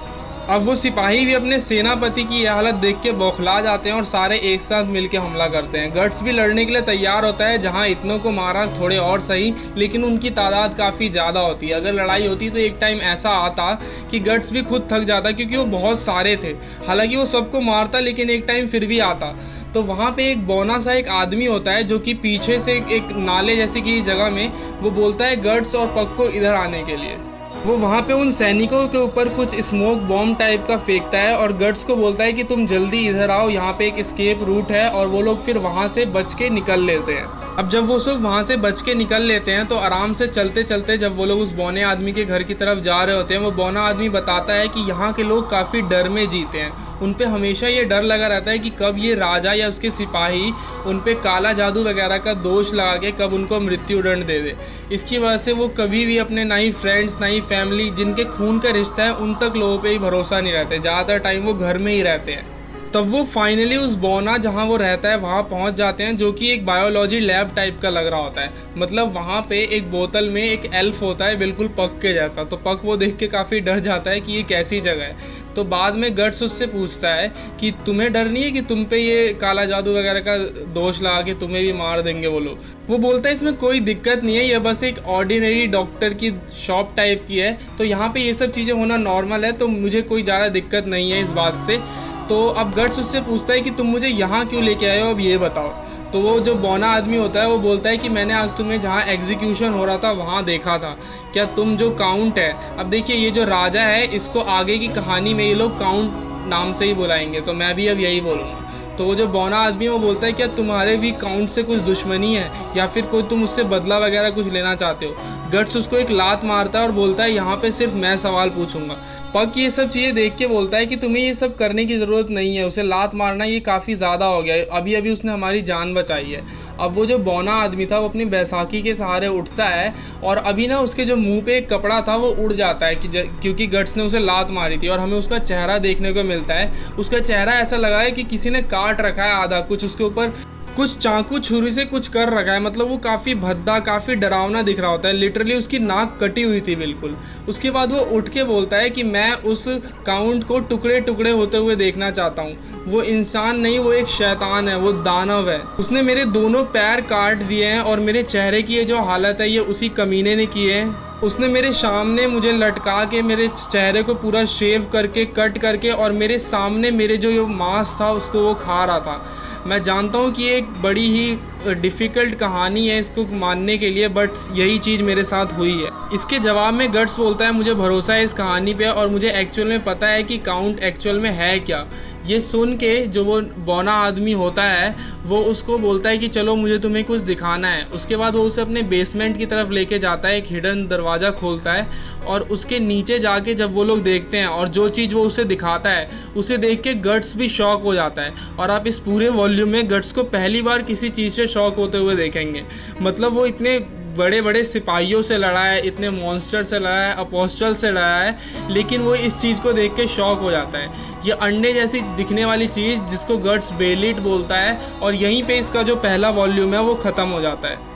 अब वो सिपाही भी अपने सेनापति की यह हालत देख के बौखला जाते हैं और सारे एक साथ मिलकर हमला करते हैं। गट्स भी लड़ने के लिए तैयार होता है, जहां इतनों को मारा थोड़े और सही, लेकिन उनकी तादाद काफ़ी ज़्यादा होती है। अगर लड़ाई होती तो एक टाइम ऐसा आता कि गट्स भी खुद थक जाता, क्योंकि वो बहुत सारे थे। हालांकि वो सबको मारता, लेकिन एक टाइम फिर भी आता। तो वहाँ पे एक बौना सा एक आदमी होता है जो कि पीछे से एक नाले जैसी की जगह में वो बोलता है गट्स और पग को इधर आने के लिए। वो वहाँ पे उन सैनिकों के ऊपर कुछ स्मोक बॉम्ब टाइप का फेंकता है और गट्स को बोलता है कि तुम जल्दी इधर आओ, यहाँ पे एक एस्केप रूट है। और वो लोग फिर वहाँ से बच के निकल लेते हैं। अब जब वो सब वहाँ से बच के निकल लेते हैं तो आराम से चलते चलते जब वो लोग उस बौने आदमी के घर की तरफ जा रहे होते हैं, वो बौना आदमी बताता है कि यहाँ के लोग काफ़ी डर में जीते हैं। उन पे हमेशा ये डर लगा रहता है कि कब ये राजा या उसके सिपाही उन पे काला जादू वगैरह का दोष लगा के कब उनको मृत्युदंड दे दे। इसकी वजह से वो कभी भी अपने ना ही फ्रेंड्स ना ही फैमिली जिनके खून का रिश्ता है उन तक लोगों पे ही भरोसा नहीं रहते। ज़्यादातर टाइम वो घर में ही रहते हैं। तब वो फाइनली उस बौना जहाँ वो रहता है वहाँ पहुँच जाते हैं, जो कि एक बायोलॉजी लैब टाइप का लग रहा होता है। मतलब वहाँ पे एक बोतल में एक एल्फ होता है बिल्कुल पक के जैसा। तो पक वो देख के काफ़ी डर जाता है कि ये कैसी जगह है। तो बाद में गट्स उससे पूछता है कि तुम्हें डर नहीं है कि तुम पे ये काला जादू वगैरह का दोष लगा के तुम्हें भी मार देंगे वो लोग। वो बोलता है इसमें कोई दिक्कत नहीं है, ये बस एक ऑर्डिनरी डॉक्टर की शॉप टाइप की है, तो यहाँ पे ये सब चीज़ें होना नॉर्मल है, तो मुझे कोई ज़्यादा दिक्कत नहीं है इस बात से। तो अब गट्स उससे पूछता है कि तुम मुझे यहाँ क्यों लेके आए हो, अब ये बताओ। तो वो जो बौना आदमी होता है वो बोलता है कि मैंने आज तुम्हें जहाँ एग्जीक्यूशन हो रहा था वहाँ देखा था। क्या तुम जो काउंट है, अब देखिए ये जो राजा है इसको आगे की कहानी में ये लोग काउंट नाम से ही बुलाएंगे, तो मैं भी अब यही बोलूँगा। तो वो जो बौना आदमी है वो बोलता है क्या तुम्हारे भी काउंट से कुछ दुश्मनी है या फिर कोई तुम उससे बदला वगैरह कुछ लेना चाहते हो। गट्स उसको एक लात मारता है और बोलता है यहाँ पे सिर्फ मैं सवाल पूछूंगा। पक ये सब चीज़ें देख के बोलता है कि तुम्हें ये सब करने की ज़रूरत नहीं है, उसे लात मारना ये काफ़ी ज़्यादा हो गया है, अभी अभी उसने हमारी जान बचाई है। अब वो जो बौना आदमी था वो अपनी बैसाखी के सहारे उठता है और अभी ना उसके जो मुंह पे एक कपड़ा था वो उड़ जाता है क्योंकि गट्स ने उसे लात मारी थी और हमें उसका चेहरा देखने को मिलता है। उसका चेहरा ऐसा लगा है कि किसी ने काट रखा है आधा, कुछ उसके ऊपर कुछ चाकू छुरी से कुछ कर रखा है, मतलब वो काफ़ी भद्दा काफ़ी डरावना दिख रहा होता है। लिटरली उसकी नाक कटी हुई थी बिल्कुल। उसके बाद वो उठ के बोलता है कि मैं उस काउंट को टुकड़े टुकड़े होते हुए देखना चाहता हूँ। वो इंसान नहीं, वो एक शैतान है, वो दानव है। उसने मेरे दोनों पैर काट दिए हैं और मेरे चेहरे की ये जो हालत है ये उसी कमीने ने की है। उसने मेरे सामने मुझे लटका के मेरे चेहरे को पूरा शेव करके कट करके और मेरे सामने मेरे जो मांस था उसको वो खा रहा था। मैं जानता हूँ कि ये एक बड़ी ही डिफ़िकल्ट कहानी है इसको मानने के लिए, बट यही चीज़ मेरे साथ हुई है। इसके जवाब में गट्स बोलता है मुझे भरोसा है इस कहानी पे और मुझे एक्चुअल में पता है कि काउंट एक्चुअल में है क्या। ये सुन के जो वो बौना आदमी होता है वो उसको बोलता है कि चलो मुझे तुम्हें कुछ दिखाना है। उसके बाद वो उसे अपने बेसमेंट की तरफ लेके जाता है, एक हिडन दरवाज़ा खोलता है और उसके नीचे जाके जब वो लोग देखते हैं और जो चीज़ वो उसे दिखाता है उसे देख के गट्स भी शॉक हो जाता है। और आप इस पूरे वॉल्यूम में गट्स को पहली बार किसी चीज़ से शॉक होते हुए देखेंगे। मतलब वो इतने बड़े बड़े सिपाहियों से लड़ा है, इतने मॉन्स्टर से लड़ा है, अपोस्टल से लड़ा है, लेकिन वो इस चीज़ को देख के शॉक हो जाता है। ये अंडे जैसी दिखने वाली चीज़ जिसको गट्स बेलिट बोलता है और यहीं पे इसका जो पहला वॉल्यूम है वो ख़त्म हो जाता है।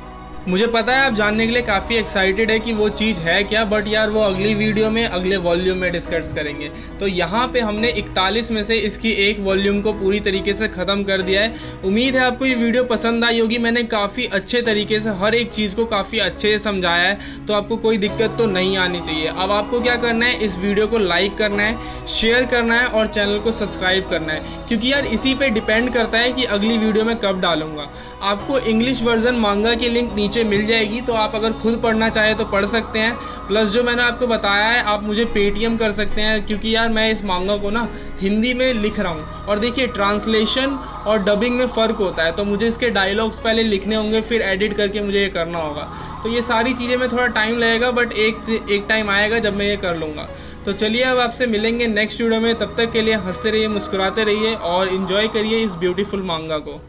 मुझे पता है आप जानने के लिए काफ़ी एक्साइटेड है कि वो चीज़ है क्या, बट यार वो अगली वीडियो में अगले वॉल्यूम में डिस्कस करेंगे। तो यहाँ पे हमने 41 में से इसकी एक वॉल्यूम को पूरी तरीके से ख़त्म कर दिया है। उम्मीद है आपको ये वीडियो पसंद आई होगी। मैंने काफ़ी अच्छे तरीके से हर एक चीज़ को काफ़ी अच्छे से समझाया है, तो आपको कोई दिक्कत तो नहीं आनी चाहिए। अब आपको क्या करना है, इस वीडियो को लाइक करना है, शेयर करना है और चैनल को सब्सक्राइब करना है, क्योंकि यार इसी पे डिपेंड करता है कि अगली वीडियो मैं कब डालूंगा। आपको इंग्लिश वर्जन मांगा की लिंक नीचे मिल जाएगी, तो आप अगर खुद पढ़ना चाहे तो पढ़ सकते हैं। प्लस जो मैंने आपको बताया है आप मुझे पेटीएम कर सकते हैं, क्योंकि यार मैं इस मांगा को ना हिंदी में लिख रहा हूँ और देखिए ट्रांसलेशन और डबिंग में फ़र्क होता है, तो मुझे इसके डायलॉग्स पहले लिखने होंगे फिर एडिट करके मुझे ये करना होगा। तो ये सारी चीज़ें में थोड़ा टाइम लगेगा, बट एक टाइम आएगा जब मैं ये कर लूँगा। तो चलिए अब आपसे मिलेंगे नेक्स्ट वीडियो में। तब तक के लिए हंसते रहिए, मुस्कुराते रहिए और इन्जॉय करिए इस ब्यूटीफुल मांगा को।